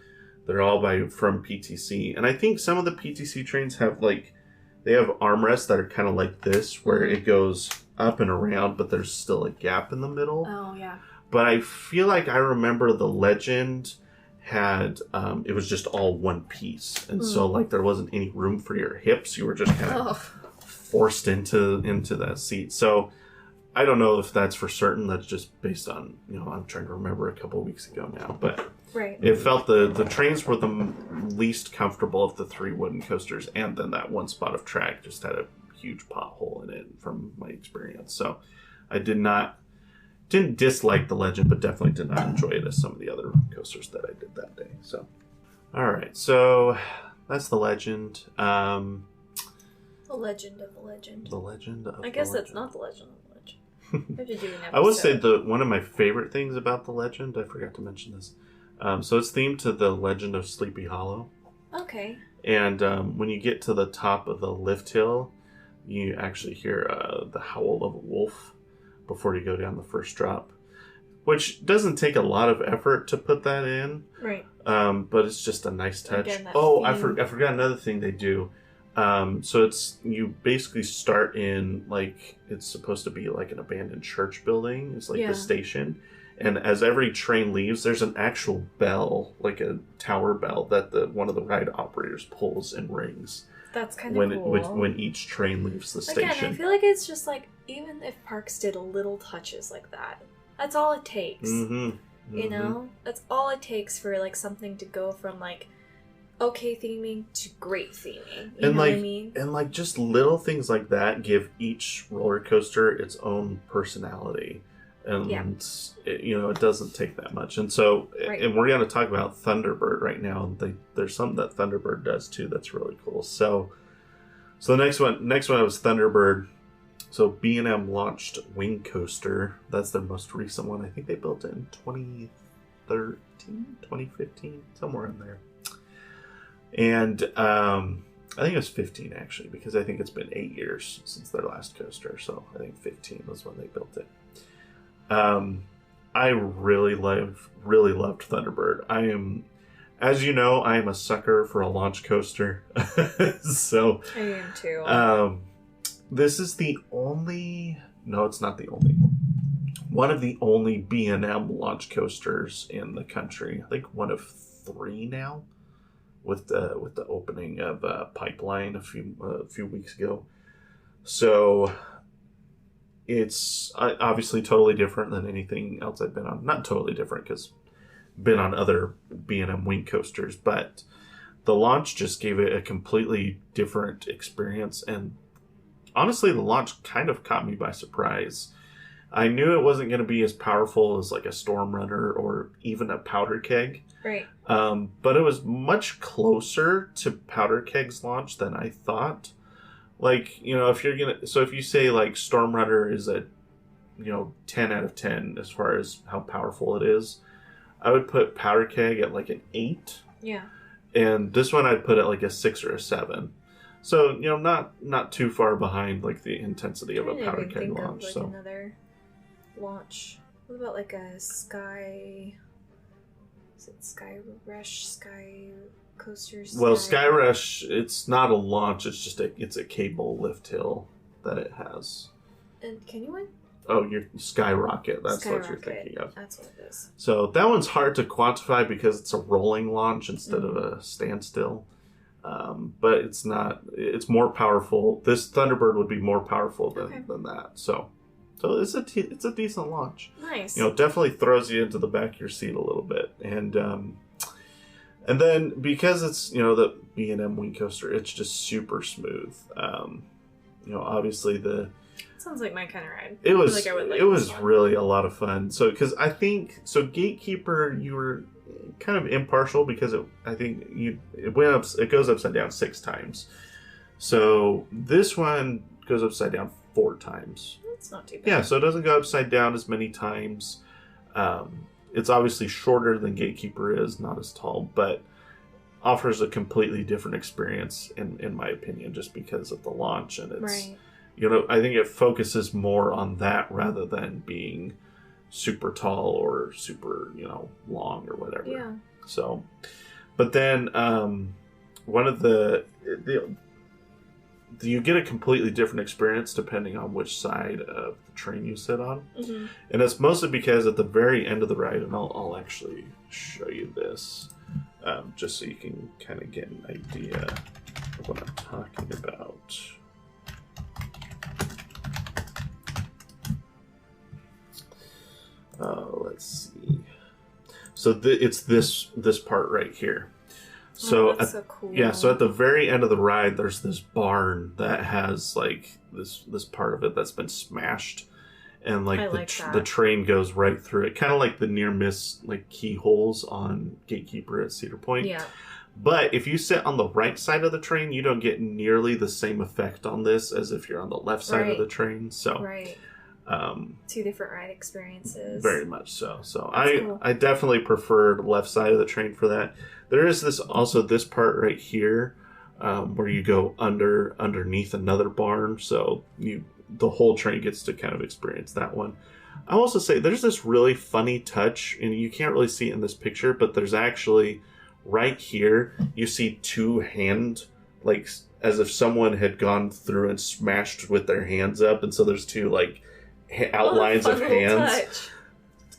They're all from PTC. And I think some of the PTC trains have they have armrests that are kind of like this, where it goes up and around, but there's still a gap in the middle. Oh, yeah. But I feel like I remember the Legend had, it was just all one piece. And so there wasn't any room for your hips. You were just kind of forced into that seat. So I don't know if that's for certain. That's just based on, I'm trying to remember a couple of weeks ago now, but right. It felt the trains were the least comfortable of the three wooden coasters, and then that one spot of track just had a huge pothole in it from my experience. So I didn't dislike the Legend, but definitely did not enjoy it as some of the other coasters that I did that day. So, all right, so that's the Legend. The Legend of the Legend. The Legend of I guess the that's Legend. not the Legend of the Legend. We have to do an episode. I would say one of my favorite things about the Legend, I forgot to mention this. So it's themed to the Legend of Sleepy Hollow. Okay. And when you get to the top of the lift hill, you actually hear the howl of a wolf before you go down the first drop, which doesn't take a lot of effort to put that in. Right. But it's just a nice touch. Again, I forgot another thing they do. So you basically start in it's supposed to be like an abandoned church building. It's like the station. And as every train leaves, there's an actual bell, like a tower bell, that one of the ride operators pulls and rings. That's kind of cool. When each train leaves the station. Again, I feel like it's just even if parks did little touches like that, that's all it takes. Mm-hmm. You know? That's all it takes for something to go from okay theming to great theming. You know what I mean? And just little things like that give each roller coaster its own personality. And it doesn't take that much. And so, and we're going to talk about Thunderbird right now. And there's something that Thunderbird does too that's really cool. So the next one was Thunderbird. So B&M launched Wing Coaster. That's their most recent one. I think they built it in 2013, 2015, somewhere in there. And I think it was 15 actually, because I think it's been 8 years since their last coaster. So I think 15 was when they built it. I really loved Thunderbird. As you know, I am a sucker for a launch coaster. So I am too. This is it's not the only, one of the only B&M launch coasters in the country. I think one of 3 now, with the opening of Pipeline a few weeks ago. So it's obviously totally different than anything else I've been on. Not totally different, because I've been on other B&M Wing coasters, but the launch just gave it a completely different experience. And honestly, the launch kind of caught me by surprise. I knew it wasn't going to be as powerful as a Storm Runner or even a Powder Keg. Right. But it was much closer to Powder Keg's launch than I thought. If you say Storm Runner is a 10 out of 10 as far as how powerful it is, I would put Powder Keg at an 8. Yeah. And this one I'd put at a 6 or a 7. So, not too far behind the intensity of a Powder Keg launch. Of, another launch. What about a Sky? Is it Sky Rush? Sky Coaster? Well, Sky Rush, it's not a launch. It's just it's a cable lift hill that it has. And can you win? Oh, your Skyrocket. That's what you're Skyrocket. thinking of. That's what it is. So that one's hard to quantify because it's a rolling launch instead of a standstill. But it's not. It's more powerful. This Thunderbird would be more powerful than that. So it's a decent launch. Nice. Definitely throws you into the back of your seat a little bit, and then because it's the B&M Wing Coaster, it's just super smooth. Obviously sounds like my kind of ride. It was I would like it was really a lot of fun. So because I think Gatekeeper, you were kind of impartial because I think it went up. It goes upside down 6 times. So this one goes upside down 4 times. That's not too bad. Yeah, so it doesn't go upside down as many times. It's obviously shorter than Gatekeeper is, not as tall, but offers a completely different experience in my opinion, just because of the launch, and it's right. I think it focuses more on that rather than being super tall or super long or whatever. Yeah. So, but then one of the you get a completely different experience depending on which side of the train you sit on. Mm-hmm. And it's mostly because at the very end of the ride, and I'll actually show you this just so you can kind of get an idea of what I'm talking about. Let's see. So it's this part right here. So that's so cool. Yeah, so at the very end of the ride, there's this barn that has like this part of it that's been smashed, and the train goes right through it, kind of like the near miss like keyholes on Gatekeeper at Cedar Point. Yeah. But if you sit on the right side of the train, you don't get nearly the same effect on this as if you're on the left side of the train. So right. 2 different ride experiences. Very much so. So cool. I definitely preferred left side of the train for that. There is this part right here where you go underneath another barn, so the whole train gets to kind of experience that one. I'll also say there's this really funny touch, and you can't really see it in this picture, but there's actually right here you see 2 hand, like as if someone had gone through and smashed with their hands up, and so there's 2 like outlines of hands. Touch.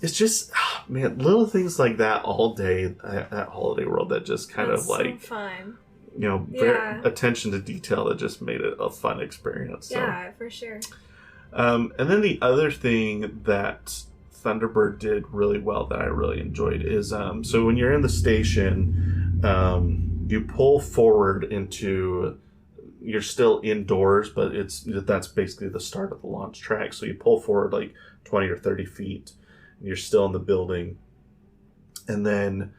It's just, man, little things like that all day at Holiday World that just kind of like, so fun. Very attention to detail that just made it a fun experience. So. Yeah, for sure. And then the other thing that Thunderbird did really well that I really enjoyed is, so when you're in the station, you pull forward into, you're still indoors, but that's basically the start of the launch track. So you pull forward like 20 or 30 feet. You're still in the building, and then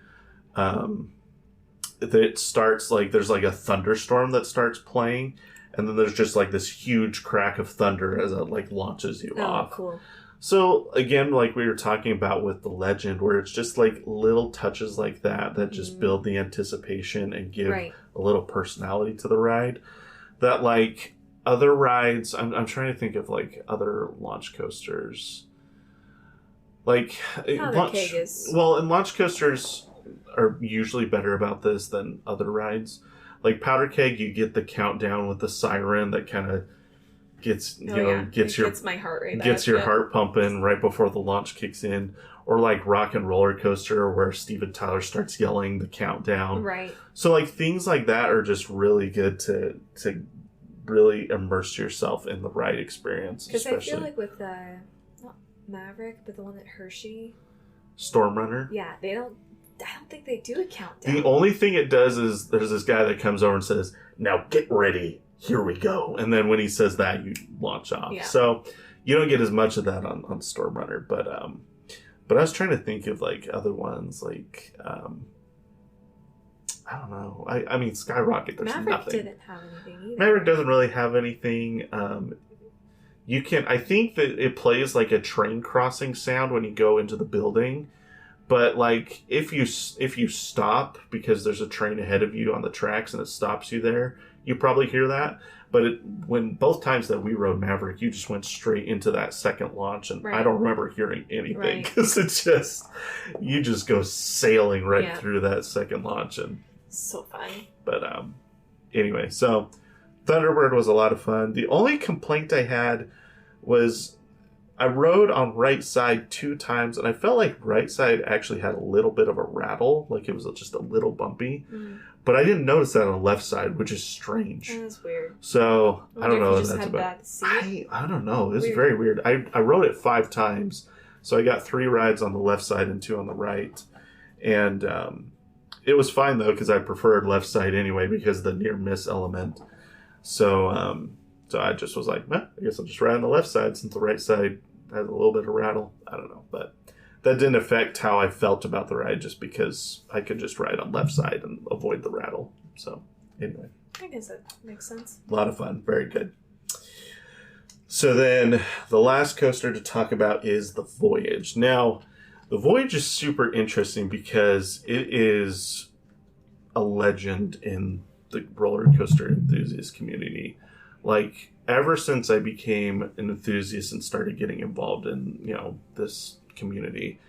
it starts like there's like a thunderstorm that starts playing, and then there's just like this huge crack of thunder as it like launches you off. Cool. So again, like we were talking about with the Legend, where it's just like little touches like that just build the anticipation and give a little personality to the ride. That like other rides, I'm trying to think of like other launch coasters. Like launch coasters are usually better about this than other rides. Like Powder Keg, you get the countdown with the siren that kind of gets gets my heart rate gets your heart pumping right before the launch kicks in. Or like Rock and Roller Coaster, where Steven Tyler starts yelling the countdown. Right. So like things like that are just really good to really immerse yourself in the ride experience. Because I feel like with not Maverick, but the one at Hershey, Storm Runner. Yeah, I don't think they do a countdown. The only thing it does is there's this guy that comes over and says, "Now get ready, here we go," and then when he says that, you launch off. Yeah. So you don't get as much of that on Storm Runner, but I was trying to think of like other ones, like I don't know. I mean, Skyrocket. There's Maverick nothing. Didn't have anything either. Maverick doesn't really have anything. You can. I think that it plays like a train crossing sound when you go into the building, but like if you stop because there's a train ahead of you on the tracks and it stops you there, you probably hear that. But when both times that we rode Maverick, you just went straight into that second launch, and I don't remember hearing anything because you just go sailing right through that second launch, and so fun. But anyway, so Thunderbird was a lot of fun. The only complaint I had was I rode on right side 2 times, and I felt like right side actually had a little bit of a rattle, like it was just a little bumpy. But I didn't notice that on the left side, which is strange. That's weird. So I don't know if if you just that's had about. bad seat. I don't know. It was very weird. I rode it 5 times, so I got 3 rides on the left side and 2 on the right, and it was fine though because I preferred left side anyway because of the near miss element. So so I just was like, I guess I'll just ride on the left side since the right side has a little bit of rattle. I don't know, but that didn't affect how I felt about the ride just because I could just ride on left side and avoid the rattle. So anyway. I guess that makes sense. A lot of fun. Very good. So then the last coaster to talk about is the Voyage. Now, the Voyage is super interesting because it is a legend in the roller coaster enthusiast community. Like, ever since I became an enthusiast and started getting involved in, this community,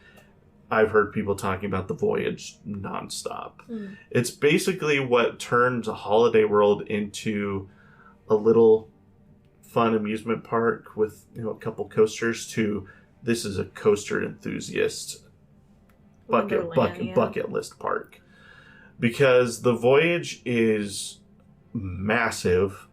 I've heard people talking about the Voyage nonstop. It's basically what turned Holiday World into a little fun amusement park with a couple coasters to this is a coaster enthusiast bucket list park. Because the Voyage is massive.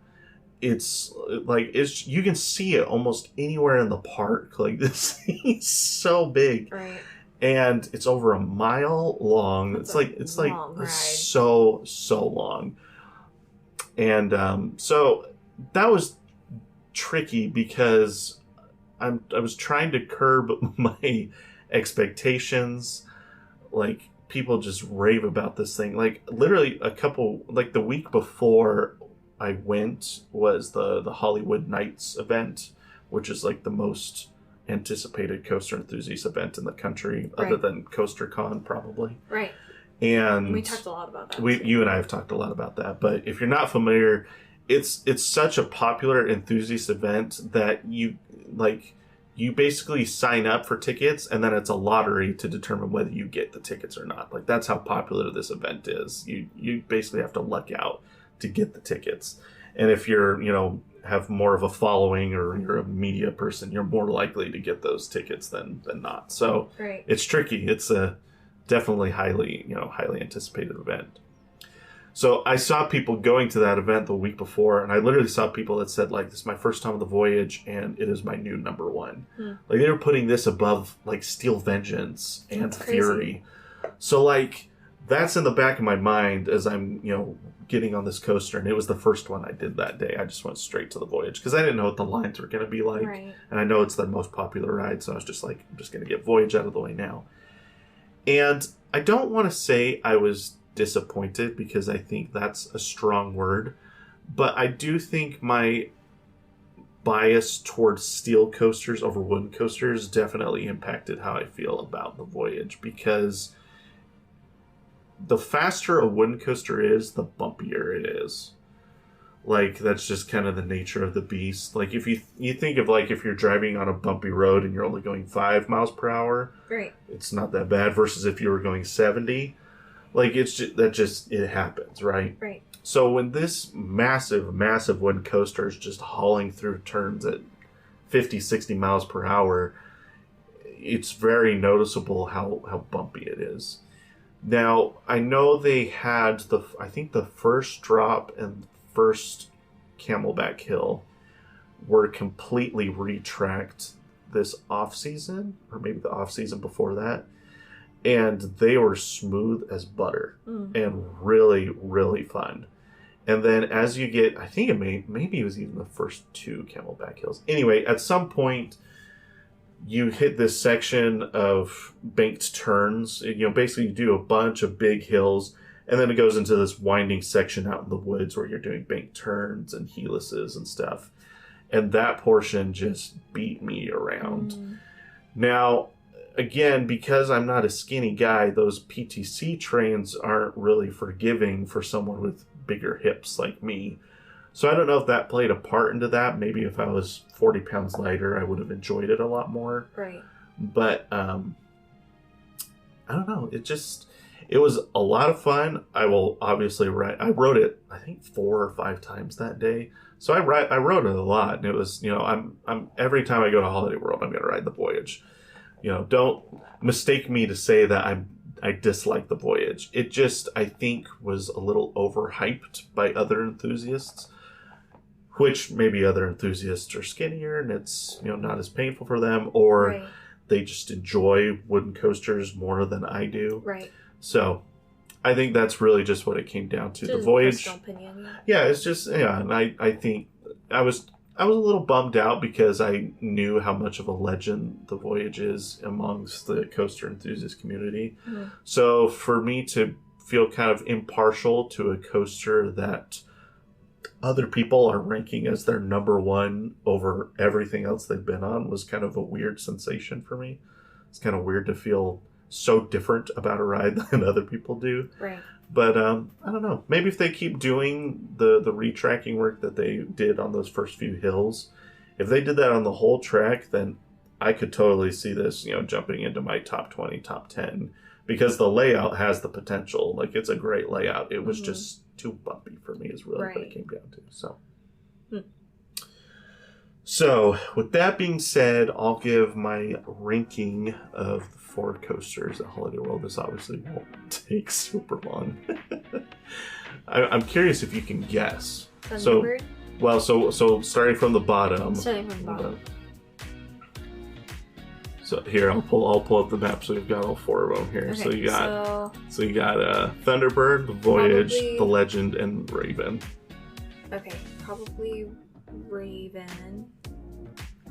It's like you can see it almost anywhere in the park. Like this thing is so big. Right. And it's over a mile long. It's like so long. And so that was tricky because I was trying to curb my expectations. Like, people just rave about this thing. Like, literally the week before I went was the Hollywood Nights event, which is like the most anticipated coaster enthusiast event in the country, other than CoasterCon probably. Right. And we talked a lot about that. You and I have talked a lot about that. But if you're not familiar, it's such a popular enthusiast event that you basically sign up for tickets and then it's a lottery to determine whether you get the tickets or not. Like, that's how popular this event is. You basically have to luck out to get the tickets. And if you're, have more of a following or you're a media person, you're more likely to get those tickets than not. So It's tricky. It's a definitely highly anticipated event. So I saw people going to that event the week before, and I literally saw people that said, like, this is my first time on the Voyage, and it is my new number 1. Like, they were putting this above, like, Steel Vengeance and Fury. So, like, that's in the back of my mind as I'm, getting on this coaster, and it was the first one I did that day. I just went straight to the Voyage, because I didn't know what the lines were going to be like, and I know it's their most popular ride, so I was just like, I'm just going to get Voyage out of the way now. And I don't want to say I was disappointed because I think that's a strong word, but I do think my bias towards steel coasters over wooden coasters definitely impacted how I feel about the Voyage, because the faster a wooden coaster is, the bumpier it is. Like, that's just kind of the nature of the beast. Like, if you think of, like, if you're driving on a bumpy road and you're only going 5 miles per hour, it's not that bad, versus if you were going 70. Like, it happens, right? Right. So when this massive wooden coaster is just hauling through turns at 50, 60 miles per hour, it's very noticeable how bumpy it is. Now, I know they had the first drop and first Camelback Hill were completely retracked this off-season, or maybe the off-season before that. And they were smooth as butter and really, really fun. And then as you get, I think maybe it was even the first 2 Camelback Hills. Anyway, at some point, you hit this section of banked turns. Basically you do a bunch of big hills, and then it goes into this winding section out in the woods where you're doing banked turns and helices and stuff. And that portion just beat me around. Now, again, because I'm not a skinny guy, those PTC trains aren't really forgiving for someone with bigger hips like me. So I don't know if that played a part into that. Maybe if I was 40 pounds lighter, I would have enjoyed it a lot more. Right. But I don't know. It was a lot of fun. I will obviously I rode it, I think 4 or 5 times that day. So I rode it a lot, and it was, I'm every time I go to Holiday World, I'm going to ride the Voyage. Don't mistake me to say that I dislike the Voyage. It just, I think, was a little overhyped by other enthusiasts, which maybe other enthusiasts are skinnier and it's, not as painful for them, or Right. they just enjoy wooden coasters more than I do. Right. So I think that's really just what it came down to. Just The Voyage. personal opinion. Yeah, it's just, and I think I was a little bummed out because I knew how much of a legend the Voyage is amongst the coaster enthusiast community. Mhm. So for me to feel kind of impartial to a coaster that other people are ranking as their number one over everything else they've been on was kind of a weird sensation for me. It's kind of weird to feel so different about a ride than other people do. Right. But I don't know. Maybe if they keep doing the retracking work that they did on those first few hills, if they did that on the whole track, then I could totally see this, jumping into my top 20, top 10, because the layout has the potential. Like, it's a great layout. It was just too bumpy for me is really what it came down to. So with that being said, I'll give my ranking of the 4 coasters at Holiday World. This obviously won't take super long. I'm curious if you can guess. Thunderbird? So starting from the bottom. Starting from the bottom. So here, I'll pull up the map. So you've got all 4 of them here. Okay, so you got Thunderbird, the Voyage, the Legend, and Raven. Okay, probably Raven,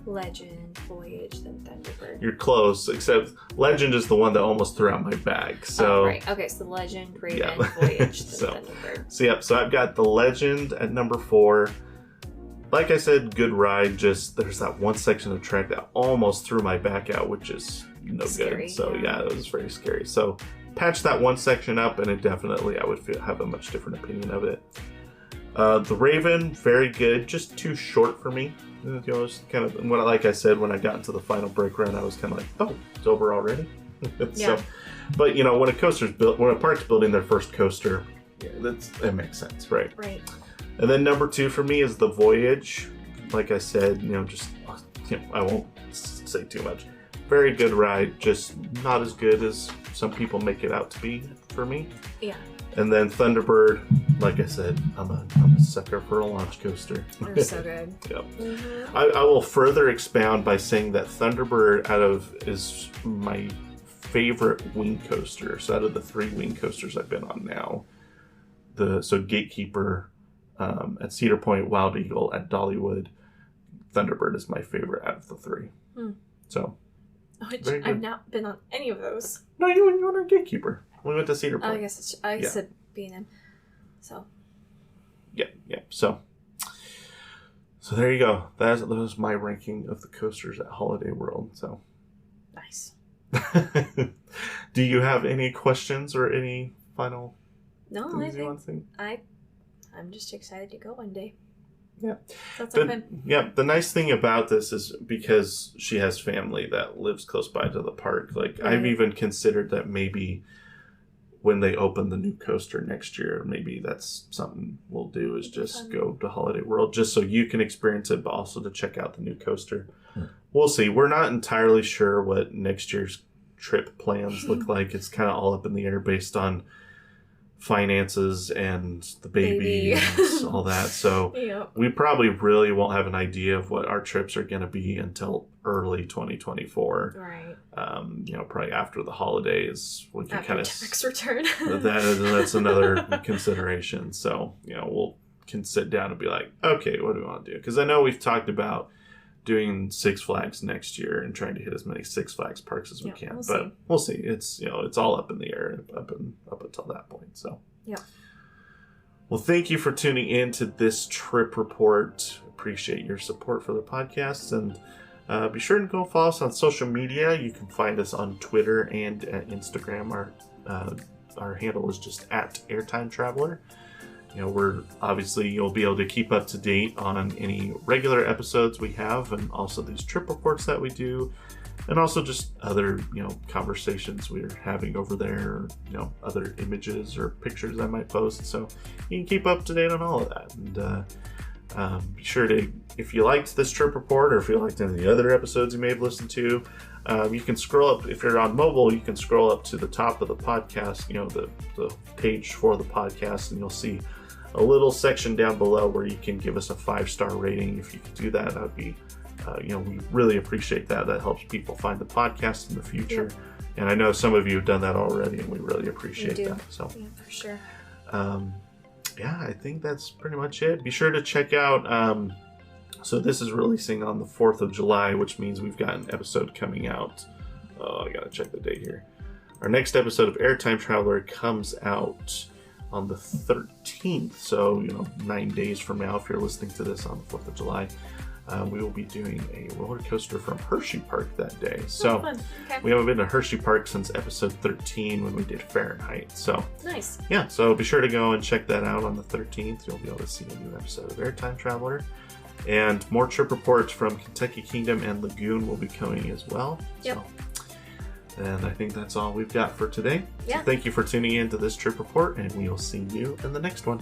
Legend, Voyage, then Thunderbird. You're close, except Legend is the one that almost threw out my bag. So right. Okay, so Legend, Raven, Voyage, then Thunderbird. So I've got the Legend at number 4. Like I said, good ride. Just there's that one section of track that almost threw my back out, which is no Scary, good. So yeah, it was very scary. So patch that one section up, and it definitely I would have a much different opinion of it. The Raven, very good. Just too short for me. It's kind of like I said, when I got into the final brake run, I was kind of like, oh, it's over already. So, but when when a park's building their first coaster, it makes sense, right? Right. And then number 2 for me is the Voyage. Like I said, I won't say too much. Very good ride, just not as good as some people make it out to be for me. Yeah. And then Thunderbird, like I said, I'm a sucker for a launch coaster. They're so good. Yep. Mm-hmm. I will further expound by saying that Thunderbird is my favorite wing coaster. So out of the 3 wing coasters I've been on now, Gatekeeper at Cedar Point, Wild Eagle at Dollywood, Thunderbird is my favorite out of the 3. So, which I've not been on any of those. No, you went on Gatekeeper. We went to Cedar Point. I guess I said B&M. So. Yeah. So there you go. That was my ranking of the coasters at Holiday World. So nice. Do you have any questions or any final things you want to say? I'm just excited to go one day. Yeah. That's fun. Yeah, the nice thing about this is because she has family that lives close by to the park. Like, I've even considered that maybe when they open the new coaster next year, maybe that's something we'll do is just go to Holiday World just so you can experience it, but also to check out the new coaster. We'll see. We're not entirely sure what next year's trip plans look like. It's kind of all up in the air based on finances and the baby and all that. So we probably really won't have an idea of what our trips are going to be until early 2024. Right. Probably after the holidays. We can kind of tax return. that's another consideration. So can sit down and be like, okay, what do we want to do? Because I know we've talked about doing Six Flags next year and trying to hit as many Six Flags parks as we can. We'll see. It's it's all up in the air up until that point. So well, thank you for tuning in to this trip report. Appreciate your support for the podcast, and be sure to go follow us on social media. You can find us on Twitter and Instagram. Our handle is just at Airtime Traveler. We're obviously, you'll be able to keep up to date on any regular episodes we have, and also these trip reports that we do, and also just other, conversations we're having over there, or, other images or pictures I might post. So you can keep up to date on all of that. And Be sure to, if you liked this trip report or if you liked any of the other episodes you may have listened to, you can scroll up. If you're on mobile, you can scroll up to the top of the podcast, the page for the podcast, and you'll see a little section down below where you can give us a 5-star rating. If you could do that, that would be, we really appreciate that. That helps people find the podcast in the future. Yep. And I know some of you have done that already, and we really appreciate that. So, yeah, for sure. I think that's pretty much it. Be sure to check out. So this is releasing on the 4th of July, which means we've got an episode coming out. Oh, I gotta check the date here. Our next episode of Airtime Traveler comes out on the 13th. So, 9 days from now, if you're listening to this on the 4th of July, we will be doing a roller coaster from Hershey Park that day. So Okay. we haven't been to Hershey Park since episode 13 when we did Fahrenheit. So Nice. yeah, so be sure to go and check that out on the 13th. You'll be able to see a new episode of Airtime Traveler. And more trip reports from Kentucky Kingdom and Lagoon will be coming as well. Yep. So, and I think that's all we've got for today. Yeah. So thank you for tuning in to this trip report, and we will see you in the next one.